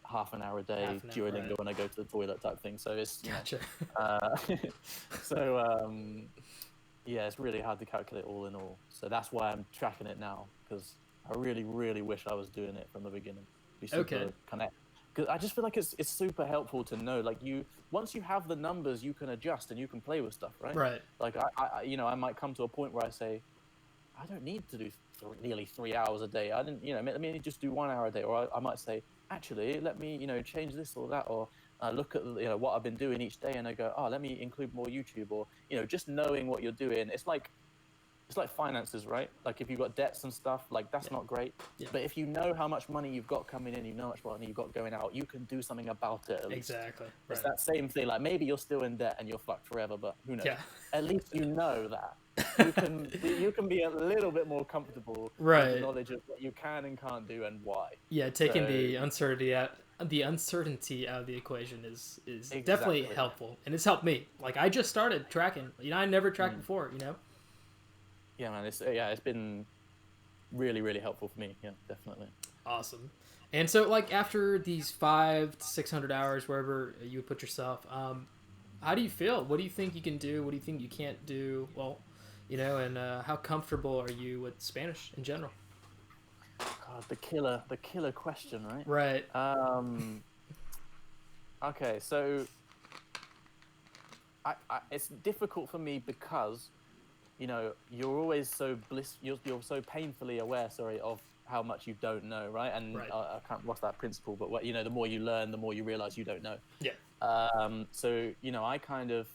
half an hour a day, Half an hour, Duolingo right. when I go to the toilet type thing. So it's, Gotcha. so yeah, it's really hard to calculate all in all. So that's why I'm tracking it now, because I really, really wish I was doing it from the beginning. Be super Okay. connect. Because I just feel like it's super helpful to know, like, once you have the numbers, you can adjust and you can play with stuff, right? Right. Like I might come to a point where I say, I don't need to do nearly 3 hours a day. I didn't, let me just do 1 hour a day. Or I might say, actually, let me, change this or that, or look at, what I've been doing each day, and I go, oh, let me include more YouTube, or, just knowing what you're doing. It's like finances, right? Like if you've got debts and stuff, like that's not great. Yeah. But if you know how much money you've got coming in, you know how much money you've got going out, you can do something about it at least. Exactly. Right. It's that same thing. Like maybe you're still in debt and you're fucked forever, but who knows? Yeah. At least you know that. You can be a little bit more comfortable Right. with the knowledge of what you can and can't do and why. Yeah, taking the uncertainty out of the equation is Exactly. definitely helpful, and it's helped me. Like I just started tracking. I never tracked before. Yeah, man. It's been really, really helpful for me. Yeah, definitely. Awesome. And so, like after these 500 to 600 hours, wherever you would put yourself, how do you feel? What do you think you can do? What do you think you can't do? Well, and how comfortable are you with Spanish in general? God, the killer question, right? Right. Okay, so it's difficult for me because, you're always so you're so painfully aware, of how much you don't know, right? And Right. I can't, what's that principle? But the more you learn, the more you realize you don't know. Yeah. So I kind of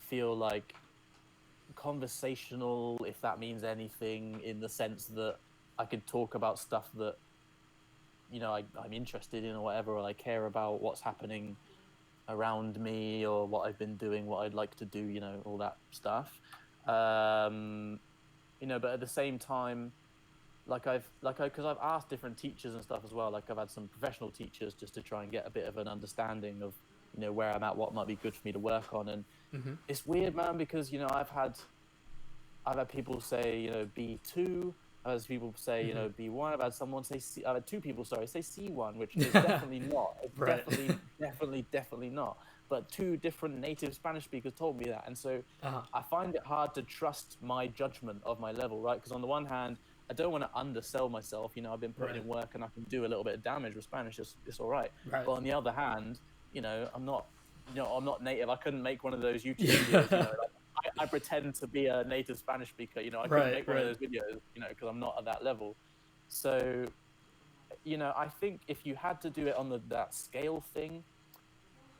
feel like conversational, if that means anything, in the sense that I could talk about stuff that I'm interested in or whatever, or I care about what's happening around me or what I've been doing, what I'd like to do, all that stuff. But at the same time, because I've asked different teachers and stuff as well. Like I've had some professional teachers just to try and get a bit of an understanding of, where I'm at, what might be good for me to work on. And it's weird, man, because, I've had people say, B2, I've had people say, B1, I've had someone say C, I've had two people, say C1, which is definitely not. It's Right. definitely not. But two different native Spanish speakers told me that. And so I find it hard to trust my judgment of my level, right? Because on the one hand, I don't want to undersell myself. I've been putting in work and I can do a little bit of damage with Spanish. It's all right. But on the other hand, I'm not native. I couldn't make one of those YouTube videos. I pretend to be a native Spanish speaker. I couldn't make one of those videos, because I'm not at that level. So, I think if you had to do it on that scale thing,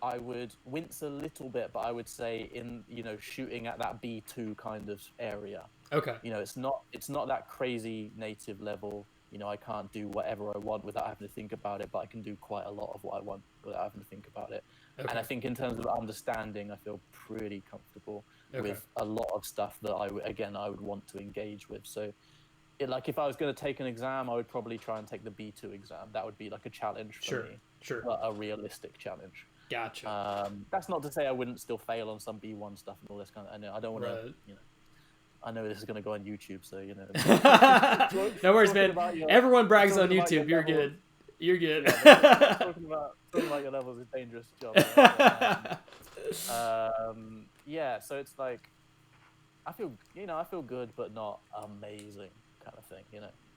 I would wince a little bit, but I would say in, shooting at that B2 kind of area. Okay. It's not that crazy native level. I can't do whatever I want without having to think about it, but I can do quite a lot of what I want without having to think about it. Okay. And I think in terms of understanding, I feel pretty comfortable with a lot of stuff that I would want to engage with. So, if I was going to take an exam, I would probably try and take the B2 exam. That would be like a challenge for me. Sure. But a realistic challenge. Gotcha. That's not to say I wouldn't still fail on some B1 stuff and all this kind of. I don't want to. I know this is going to go on YouTube, so No worries, man. Everyone brags on YouTube. You're good. You're good. Yeah, talking about your levels is a dangerous job. Right? Yeah, so it's like I feel good, but not amazing, kind of thing.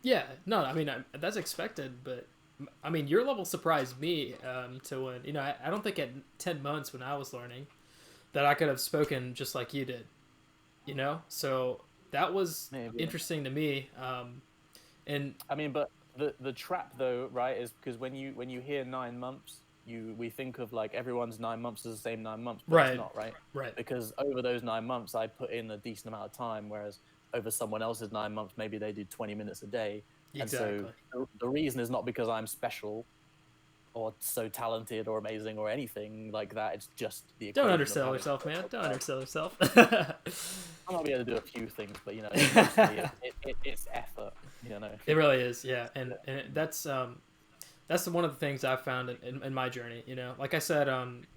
Yeah. No, I mean that's expected, but I mean your level surprised me to when I don't think at 10 months when I was learning that I could have spoken just like you did. So that was interesting to me. And I mean, but the trap though, right, is because when you hear 9 months, we think of like everyone's 9 months is the same 9 months, but it's not, right? Right. Because over those 9 months, I put in a decent amount of time, whereas over someone else's 9 months, maybe they did 20 minutes a day. Exactly. And so the reason is not because I'm special. or so talented or amazing or anything like that. It's just the Don't equation of undersell having yourself, man. Don't well, undersell yourself. I might be able to do a few things, but it's mostly it's effort, It really is, yeah, and that's one of the things I've found in my journey. Like I said,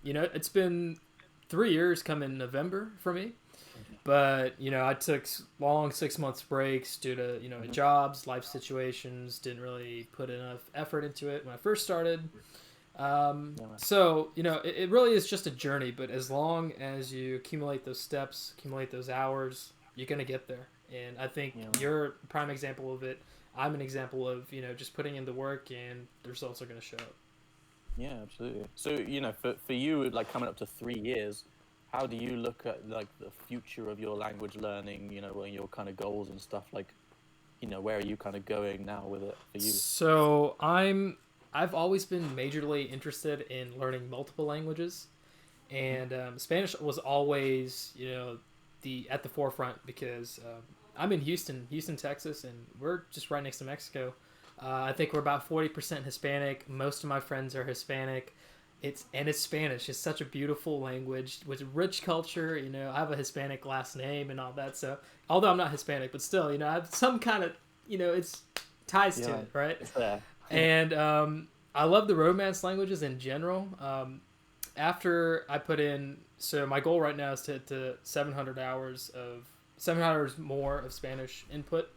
it's been 3 years come in November for me, but I took long 6 months breaks due to jobs, life situations. Didn't really put enough effort into it when I first started. Yeah, So it really is just a journey, but as long as you accumulate those steps, accumulate those hours, you're gonna get there. And I think yeah, you're a prime example of it. I'm an example of just putting in the work, and the results are gonna show up. yeah, absolutely. So for you, like coming up to 3 years, how do you look at like the future of your language learning? And your kind of goals and stuff. Like, where are you kind of going now with it for you? So I've always been majorly interested in learning multiple languages, and Spanish was always the at the forefront because I'm in Houston, Texas, and we're just right next to Mexico. I think we're about 40% Hispanic. Most of my friends are Hispanic. It's Spanish. It's such a beautiful language with rich culture. I have a Hispanic last name and all that. So although I'm not Hispanic, but still, I have some kind of it's ties to Yeah, it, right? it's there. And I love the Romance languages in general. After I put in, so my goal right now is to 700 hours more of Spanish input.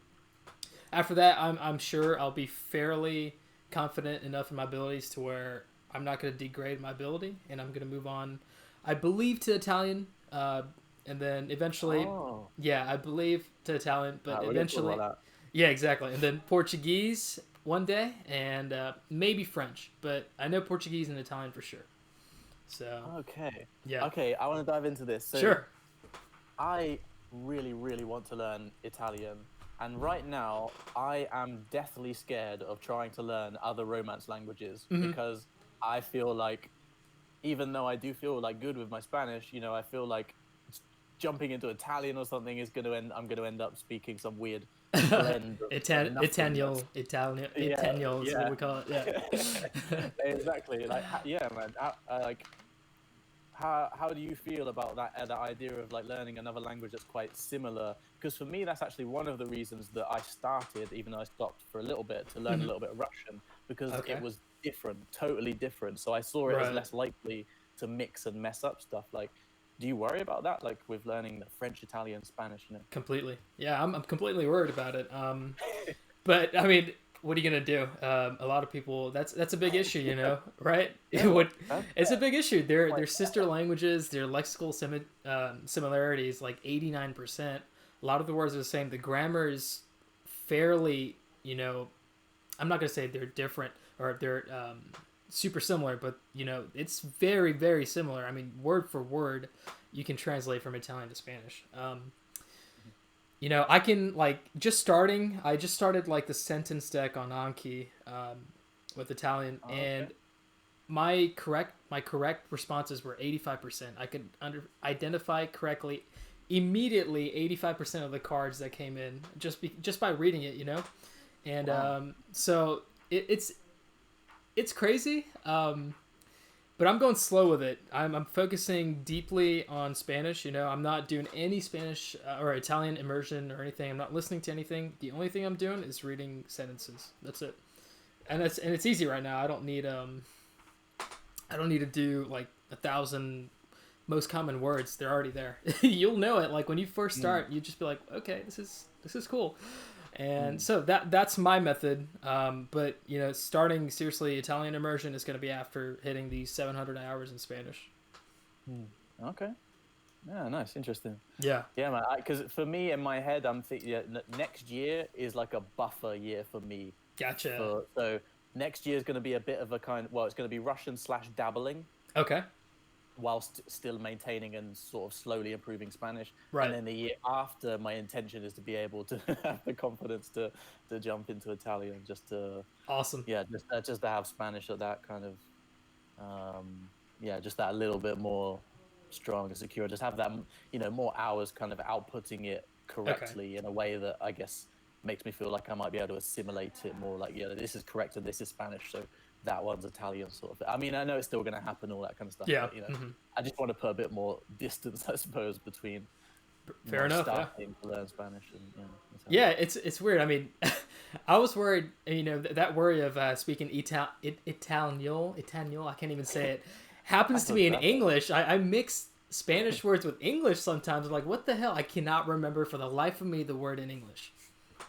After that, I'm sure I'll be fairly confident enough in my abilities to where I'm not going to degrade my ability, and I'm going to move on, I believe, to Italian, and then eventually, Oh, yeah, I believe to Italian, but we're gonna talk eventually, about yeah, exactly, and then Portuguese one day, and maybe French, but I know Portuguese and Italian for sure. So, that. Okay, yeah, okay. I want to dive into this. So sure. I really, really want to learn Italian. And right now, I am deathly scared of trying to learn other Romance languages Hmm. because I feel like, even though I do feel like good with my Spanish, I feel like jumping into Italian or something I'm going to end up speaking some weird blend of nothingness. Yeah, Italiano is what yeah, we call it. Yeah. exactly. Like, yeah, man. Like, how do you feel about that idea of like learning another language that's quite similar? Because for me, that's actually one of the reasons that I started, even though I stopped for a little bit, to learn a Hmm. little bit of Russian, because it Okay. was different, totally different. So I saw it as Right. less likely to mix and mess up stuff. Like, do you worry about that, like with learning French, Italian, Spanish? Completely. Yeah, I'm completely worried about it. But I mean, what are you gonna do? A lot of people. That's a big issue, right? It Yeah, would. that's It's a big issue. Their quite sister languages, their lexical similarities, like 89%. A lot of the words are the same. The grammar is fairly, I'm not gonna say they're different or they're super similar, but it's very very similar. I mean, word for word, you can translate from Italian to Spanish. I can like just starting. I just started like the sentence deck on Anki with Italian, okay. and my correct responses were 85%. I could identify correctly immediately 85% of the cards that came in just by reading it. And Wow. so it's crazy. But I'm going slow with it. I'm focusing deeply on Spanish. I'm not doing any Spanish or Italian immersion or anything. I'm not listening to anything. The only thing I'm doing is reading sentences. That's it. And it's easy right now. I don't need to do like 1,000 most common words. They're already there. You'll know it. Like when you first Mm, start, you just be like, okay, this is cool. And mm, so that's my method. But starting seriously Italian immersion is going to be after hitting these 700 hours in Spanish. mm. Okay. Yeah, nice, interesting. Yeah. Yeah, man. Because for me, in my head, I'm thinking next year is like a buffer year for me. Gotcha. So next year is going to be a bit of a well, it's going to be Russian slash dabbling, Okay. whilst still maintaining and sort of slowly improving Spanish. And Right. then the year after, my intention is to be able to have the confidence to jump into Italian, just to Awesome. yeah, just to have Spanish at that kind of yeah, just that little bit more strong and secure. Just have that more hours kind of outputting it Okay. correctly in a way that I guess makes me feel like I might be able to assimilate it more. Like, yeah, this is correct and this is Spanish, so that one's Italian sort of thing. I mean, I know it's still going to happen, all that kind of stuff. Yeah. But, you know, I just want to put a bit more distance, I suppose, between Fair my enough. starting to learn Spanish and yeah, it's weird. I mean, I was worried. You know, that worry of speaking Italiano. I can't even say it. Happens to me in English. I mix Spanish words with English sometimes. I'm like, what the hell? I cannot remember for the life of me the word in English.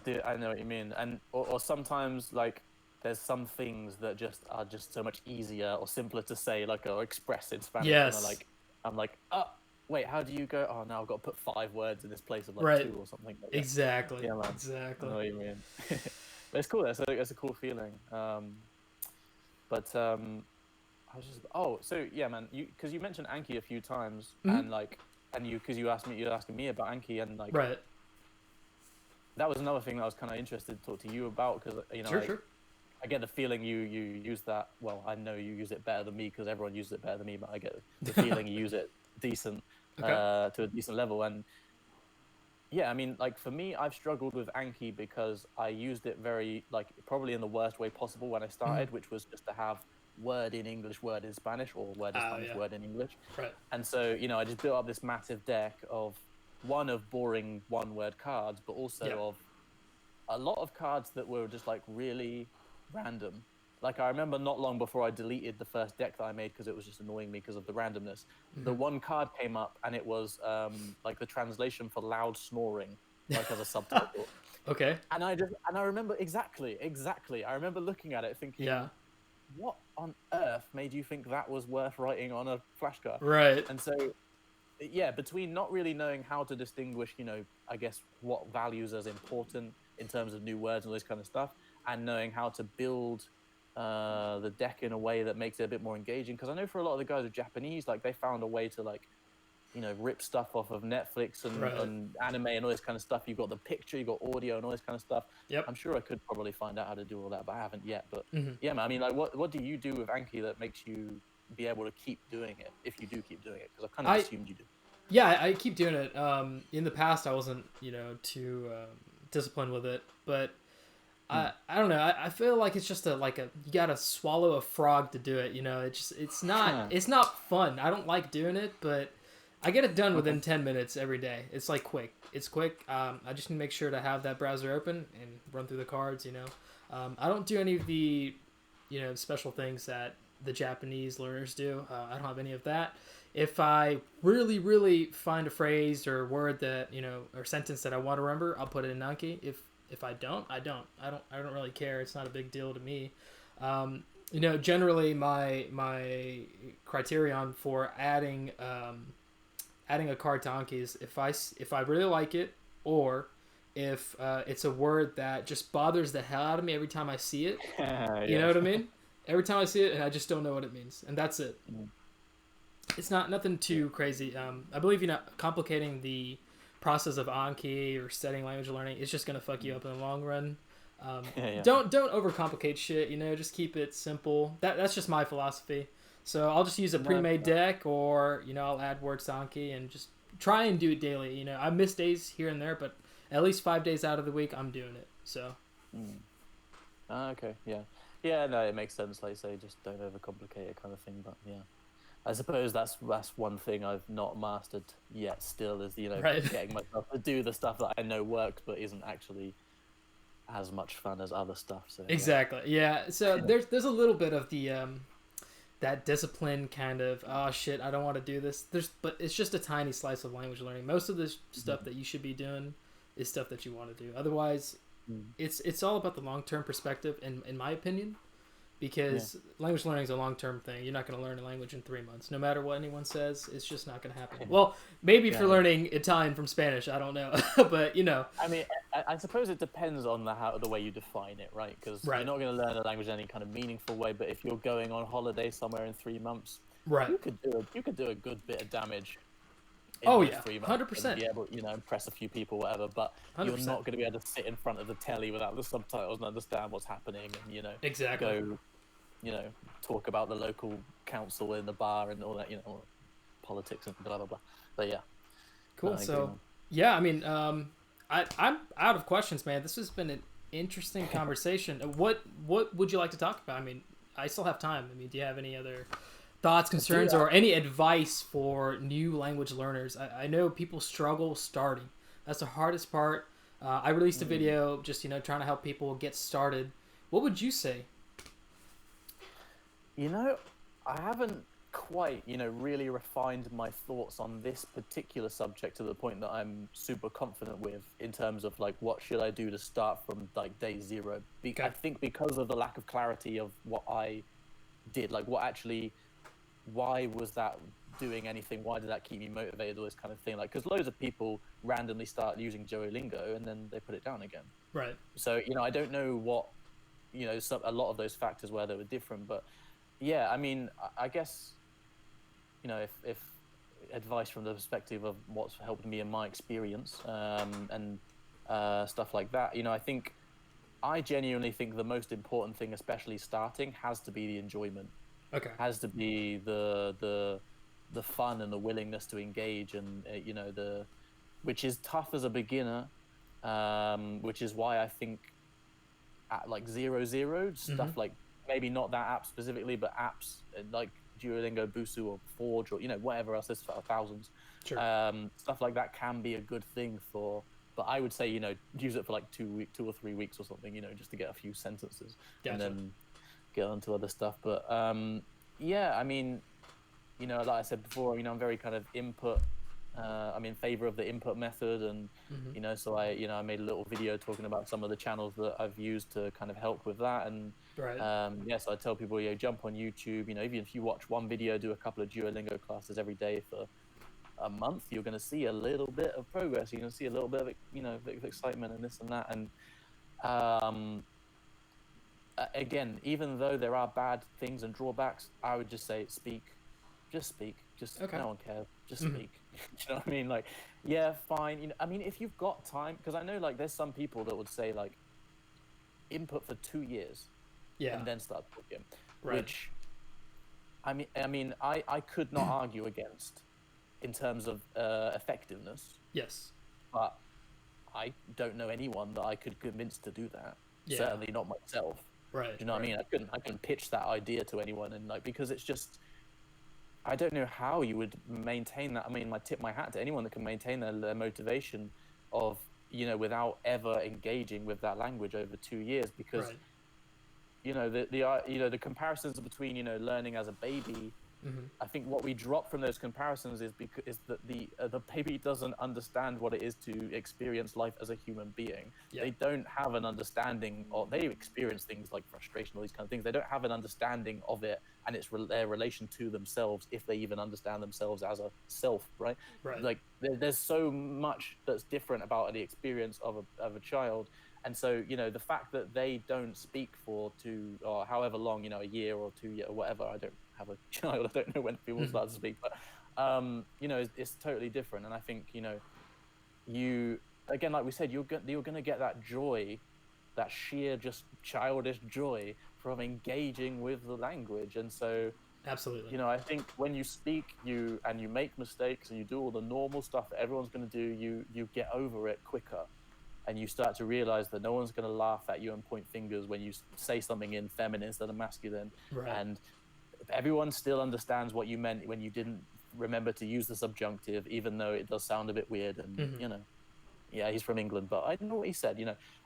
Dude, I know what you mean, and or sometimes like there's some things that just are just so much easier or simpler to say, like, or express in Spanish. Yes. And I'm like, oh, wait, how do you go? Oh, now I've got to put 5 words in this place of like 2 or something. Like exactly. Yeah, man. Exactly. I know what you mean. But it's cool. That's a cool feeling. I was just so yeah, man. Because you mentioned Anki a few times, and because you're asking me about Anki, and like right. That was another thing that I was kind of interested to talk to you about, because Sure. I get the feeling you use that. Well, I know you use it better than me because everyone uses it better than me, but I get the feeling you use it decent to a decent level. And yeah, I mean, like for me, I've struggled with Anki because I used it very probably in the worst way possible when I started, which was just to have word in English, word in Spanish, or word in Spanish, word in English. Right. And so I just built up this massive deck of boring one-word cards, but also of a lot of cards that were just like really random. Like I remember not long before I deleted the first deck that I made because it was just annoying me because of the randomness. The one card came up and it was like the translation for loud snoring, like as a subtitle. Okay. And I remember exactly. I remember looking at it thinking, what on earth made you think that was worth writing on a flashcard? Right. And so yeah, between not really knowing how to distinguish, I guess what values as important in terms of new words and all this kind of stuff, and knowing how to build the deck in a way that makes it a bit more engaging. Because I know for a lot of the guys with Japanese, like they found a way to rip stuff off of Netflix and anime and all this kind of stuff. You've got the picture, you've got audio and all this kind of stuff. Yep. I'm sure I could probably find out how to do all that, but I haven't yet. But yeah, man, I mean, like what do you do with Anki that makes you be able to keep doing it, if you do keep doing it? Because I kind of assumed you do. Yeah, I keep doing it. In the past, I wasn't, too disciplined with it, but I don't know. I feel like it's just you gotta swallow a frog to do it. It's not fun. I don't like doing it, but I get it done within 10 minutes every day. It's like quick. It's quick. I just need to make sure to have that browser open and run through the cards. I don't do any of the, special things that the Japanese learners do. I don't have any of that. If I really, really find a phrase or word that, or sentence that I want to remember, I'll put it in Anki. If I don't, I don't. I don't really care. It's not a big deal to me. Generally my criterion for adding a card to Anki is if I really like it, or if it's a word that just bothers the hell out of me every time I see it. You know what I mean? Every time I see it and I just don't know what it means, and that's it. It's nothing too crazy. I believe complicating the process of Anki or studying language learning is just gonna fuck you up in the long run. Don't overcomplicate shit. Just keep it simple. That's just my philosophy. So I'll just use a pre-made deck, or I'll add words to Anki and just try and do it daily. I miss days here and there, but at least 5 days out of the week I'm doing it. So. Okay. Yeah. No, it makes sense. Like you say, just don't overcomplicate it, kind of thing. But yeah. I suppose that's one thing I've not mastered yet. Still is getting myself to do the stuff that I know works but isn't actually as much fun as other stuff. So exactly, yeah. So there's a little bit of the that discipline kind of shit, I don't want to do this. But it's just a tiny slice of language learning. Most of this stuff that you should be doing is stuff that you want to do. Otherwise, it's all about the long term perspective, in my opinion. Because language learning is a long-term thing. You're not going to learn a language in 3 months. No matter what anyone says, it's just not going to happen. Well, maybe if you're learning Italian from Spanish, I don't know. But, I mean, I suppose it depends on the way you define it, right? Because you're not going to learn a language in any kind of meaningful way. But if you're going on holiday somewhere in 3 months, you could do a good bit of damage. Oh, yeah, 100%. Be able, impress a few people, whatever. But 100%. You're not going to be able to sit in front of the telly without the subtitles and understand what's happening, and exactly. Go, talk about the local council in the bar and all that, politics and blah blah blah. But yeah, cool. So yeah, I mean, I'm out of questions, man. This has been an interesting conversation. What would you like to talk about? I mean, I still have time. I mean, do you have any other thoughts, concerns, or any advice for new language learners? I know people struggle starting. That's the hardest part. I released a video just, trying to help people get started. What would you say? I haven't quite, really refined my thoughts on this particular subject to the point that I'm super confident with in terms of like, what should I do to start from like day zero? I think because of the lack of clarity of what I did, like why was that doing anything? Why did that keep me motivated? All this kind of thing. Like, because loads of people randomly start using Duolingo and then they put it down again. Right. So, I don't know what, a lot of those factors where they were different, but yeah, I mean, I guess, if advice from the perspective of what's helped me in my experience, and stuff like that, I genuinely think the most important thing, especially starting, has to be the enjoyment. Okay. Has to be the fun and the willingness to engage, and which is tough as a beginner, which is why I think at like 0.0 stuff like, maybe not that app specifically, but apps like Duolingo, Busuu, or Forge, or whatever else, there's thousands. Sure. Stuff like that can be a good thing for. But I would say use it for like 2 or 3 weeks or something, just to get a few sentences. Gotcha. And then get on to other stuff. But yeah, I mean, like I said before, I'm very kind of input. I'm in favor of the input method, and so I made a little video talking about some of the channels that I've used to kind of help with that. And so I tell people, jump on YouTube. Even if you watch one video, do a couple of Duolingo classes every day for a month, you're going to see a little bit of progress. You're going to see a little bit of of excitement and this and that. And again, even though there are bad things and drawbacks, I would just say speak. Just speak. No one cares. Just speak. You know what I mean? Like, yeah, fine. I mean, if you've got time, because I know like there's some people that would say like input for 2 years, and then start talking. Right. Which, I mean, I could not argue against in terms of effectiveness. Yes. But I don't know anyone that I could convince to do that. Yeah. Certainly not myself. Right. Do you know what I mean? I couldn't pitch that idea to anyone, and like, because it's just, I don't know how you would maintain that. I mean, I tip my hat to anyone that can maintain their motivation of, without ever engaging with that language over 2 years, because, the comparisons between, learning as a baby, I think what we drop from those comparisons is that the baby doesn't understand what it is to experience life as a human being. Yeah. They don't have an understanding, or they experience things like frustration, all these kind of things. They don't have an understanding of it and their relation to themselves, if they even understand themselves as a self, right? Right. Like there's so much that's different about the experience of a child. And so, the fact that they don't speak for 2 or however long, a year or 2 years or whatever, I don't have a child, I don't know when people start to speak, but, it's totally different. And I think, you, again, like we said, you're going to get that joy, that sheer just childish joy from engaging with the language. And so, absolutely, I think when you speak, you make mistakes and you do all the normal stuff that everyone's going to do, you get over it quicker. And you start to realize that no one's going to laugh at you and point fingers when you say something in feminine instead of masculine. Right. And everyone still understands what you meant when you didn't remember to use the subjunctive, even though it does sound a bit weird. And, yeah, he's from England, but I know what he said.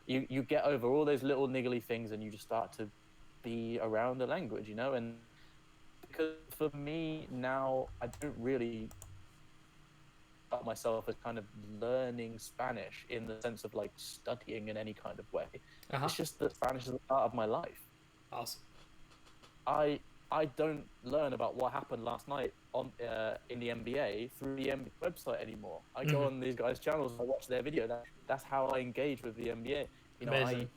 You get over all those little niggly things and you just start to be around the language, And because for me now, I don't really myself as kind of learning Spanish in the sense of like studying in any kind of way. It's just that Spanish is a part of my life. Awesome. I don't learn about what happened last night on in the NBA through the NBA website anymore. I go on these guys' channels and I watch their video. That's how I engage with the NBA.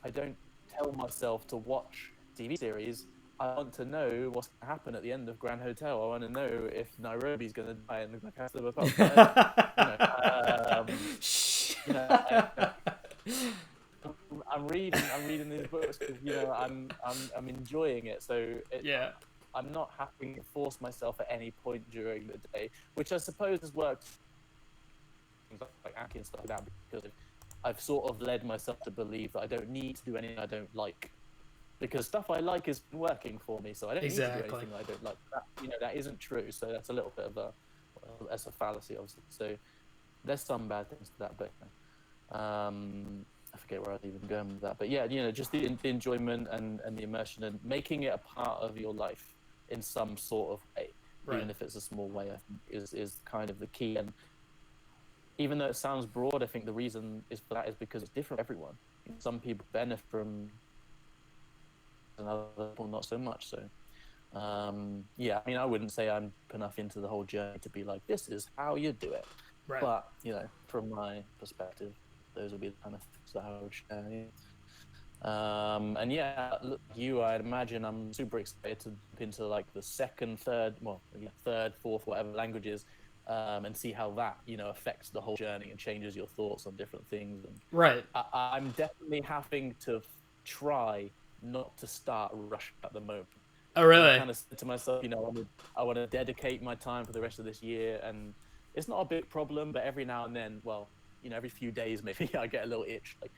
I don't tell myself to watch TV series. I want to know what's going to happen at the end of Grand Hotel. I want to know if Nairobi's going to die in the cast of a pub. I'm reading these books because I'm enjoying it. So I'm not having to force myself at any point during the day, which I suppose has worked. Things like anki and stuff like that, because I've sort of led myself to believe that I don't need to do anything I don't like. because stuff I like is working for me, so I don't need to do Exactly. anything I don't like. That, that isn't true. So that's a little bit of that's a fallacy, obviously. So there's some bad things to that, but I forget where I was even going with that. But yeah, just the enjoyment and the immersion and making it a part of your life in some sort of way, even if it's a small way, I think is kind of the key. And even though it sounds broad, I think the reason for that is because it's different for everyone. Some people benefit from, and other people not so much. So, yeah, I mean, I wouldn't say I'm enough into the whole journey to be like, this is how you do it. Right. But, from my perspective, those would be the kind of things that I would share. And yeah, look, I'd imagine I'm super excited to jump into like the third, fourth, whatever languages, and see how that, affects the whole journey and changes your thoughts on different things. And right. I'm definitely having to try not to start Russian at the moment. Oh, really? I kind of said to myself, I want to dedicate my time for the rest of this year, and it's not a big problem, but every now and then, every few days maybe I get a little itch, like.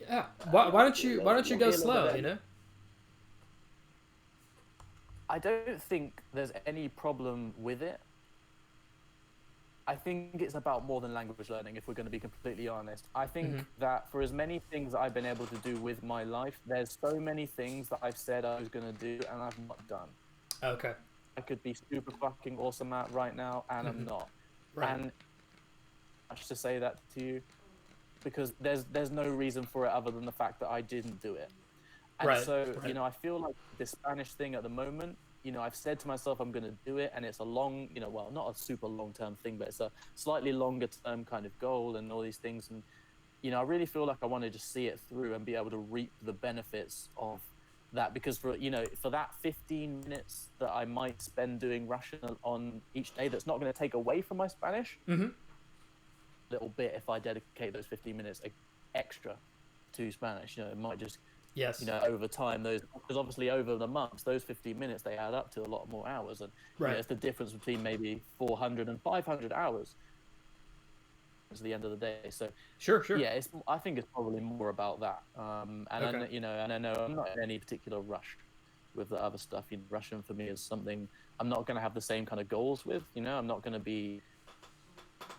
Yeah. Why don't you go slow? I don't think there's any problem with it. I think it's about more than language learning, if we're going to be completely honest. I think that for as many things that I've been able to do with my life, there's so many things that I've said I was going to do and I've not done. Okay. I could be super fucking awesome at right now, and I'm not. Right. And I should say that to you, because there's no reason for it other than the fact that I didn't do it. And so, I feel like this Spanish thing at the moment, I've said to myself I'm going to do it, and it's a long, not a super long-term thing, but it's a slightly longer-term kind of goal and all these things. And, I really feel like I want to just see it through and be able to reap the benefits of that, because for that 15 minutes that I might spend doing Russian on each day, that's not going to take away from my Spanish. Little bit, if I dedicate those 15 minutes extra to Spanish, it might just, over time, because obviously over the months, those 15 minutes, they add up to a lot more hours. And it's the difference between maybe 400 and 500 hours at the end of the day. So sure. Yeah, I think it's probably more about that. And I know I'm not in any particular rush with the other stuff. Russian for me is something I'm not going to have the same kind of goals with. I'm not going to be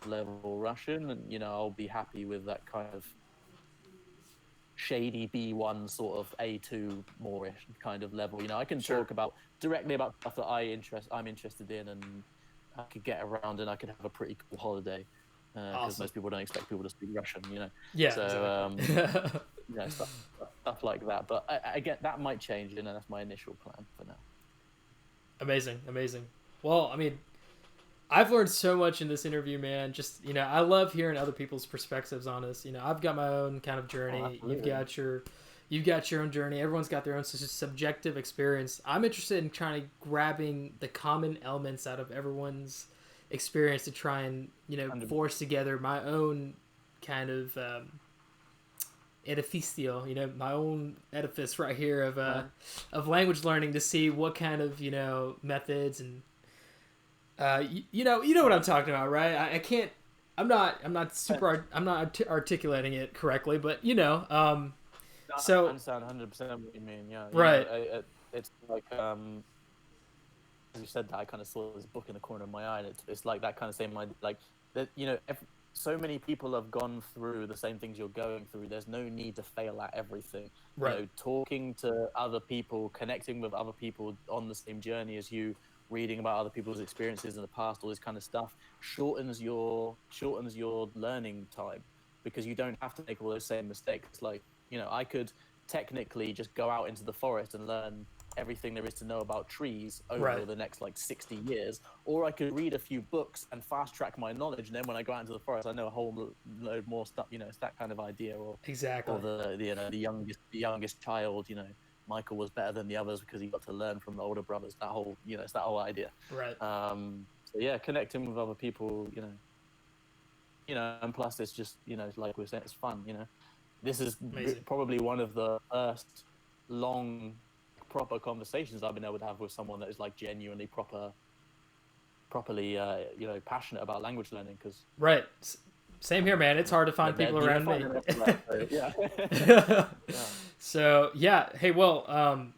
level Russian, and I'll be happy with that kind of shady B1 sort of A2 more-ish kind of level. I can talk directly about stuff that I'm interested in, and I could get around and I could have a pretty cool holiday, because most people don't expect people to speak Russian. Yeah. So exactly. stuff like that. But again, that might change, and that's my initial plan for now. Amazing. Well, I mean, I've learned so much in this interview, man. Just, I love hearing other people's perspectives on this. I've got my own kind of journey. You've got your own journey. Everyone's got their own subjective experience. I'm interested in trying to grabbing the common elements out of everyone's experience to try and, force together my own kind of edificio, my own edifice right here of language learning, to see what kind of, methods and you know what I'm talking about, right? I can't. I'm not articulating it correctly, but so I understand 100% what you mean. Yeah. Right. It's like as you said that, I kind of saw this book in the corner of my eye, and it's like that kind of same idea, like that. So many people have gone through the same things you're going through. There's no need to fail at everything. Right. Talking to other people, connecting with other people on the same journey as you, reading about other people's experiences in the past, all this kind of stuff shortens your learning time, because you don't have to make all those same mistakes. Like, I could technically just go out into the forest and learn everything there is to know about trees over the next 60 years, or I could read a few books and fast track my knowledge, and then when I go out into the forest I know a whole load more stuff. It's that kind of idea. Or exactly. Or the youngest child, Michael was better than the others because he got to learn from the older brothers. That whole, it's that whole idea. Right. So yeah, connecting with other people, and plus it's just, like we said, it's fun. This is probably one of the first long, proper conversations I've been able to have with someone that is genuinely properly, passionate about language learning. Because right. Same here, man. It's hard to find people around me. Yeah. So yeah, hey, well,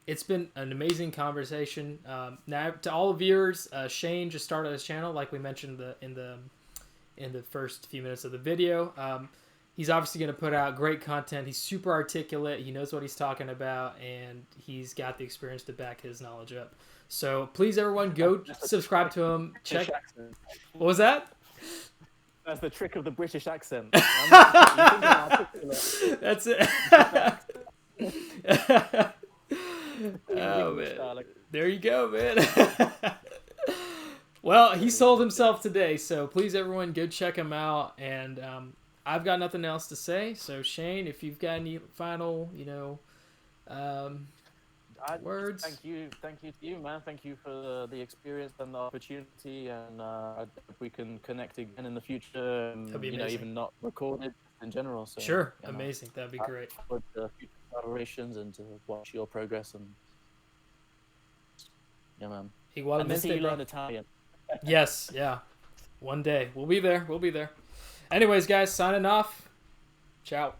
it's been an amazing conversation. Now to all the viewers, Shane just started his channel, like we mentioned in the first few minutes of the video. He's obviously going to put out great content. He's super articulate. He knows what he's talking about, and he's got the experience to back his knowledge up. So please, everyone, go subscribe to him. Check. What was that? That's the trick of the British accent. That's it. Oh, man. There you go, man. Well, he sold himself today, so please, everyone, go check him out. And I've got nothing else to say. So, Shane, if you've got any final, words. Thank you to you, man. Thank you for the experience and the opportunity, and I hope we can connect again in the future. And, even not recorded in general. So, sure, amazing. That'd be great. I look forward to future collaborations and to watch your progress. And yeah, man. And see you learn Italian. Yes, yeah. One day we'll be there. Anyways, guys, signing off. Ciao.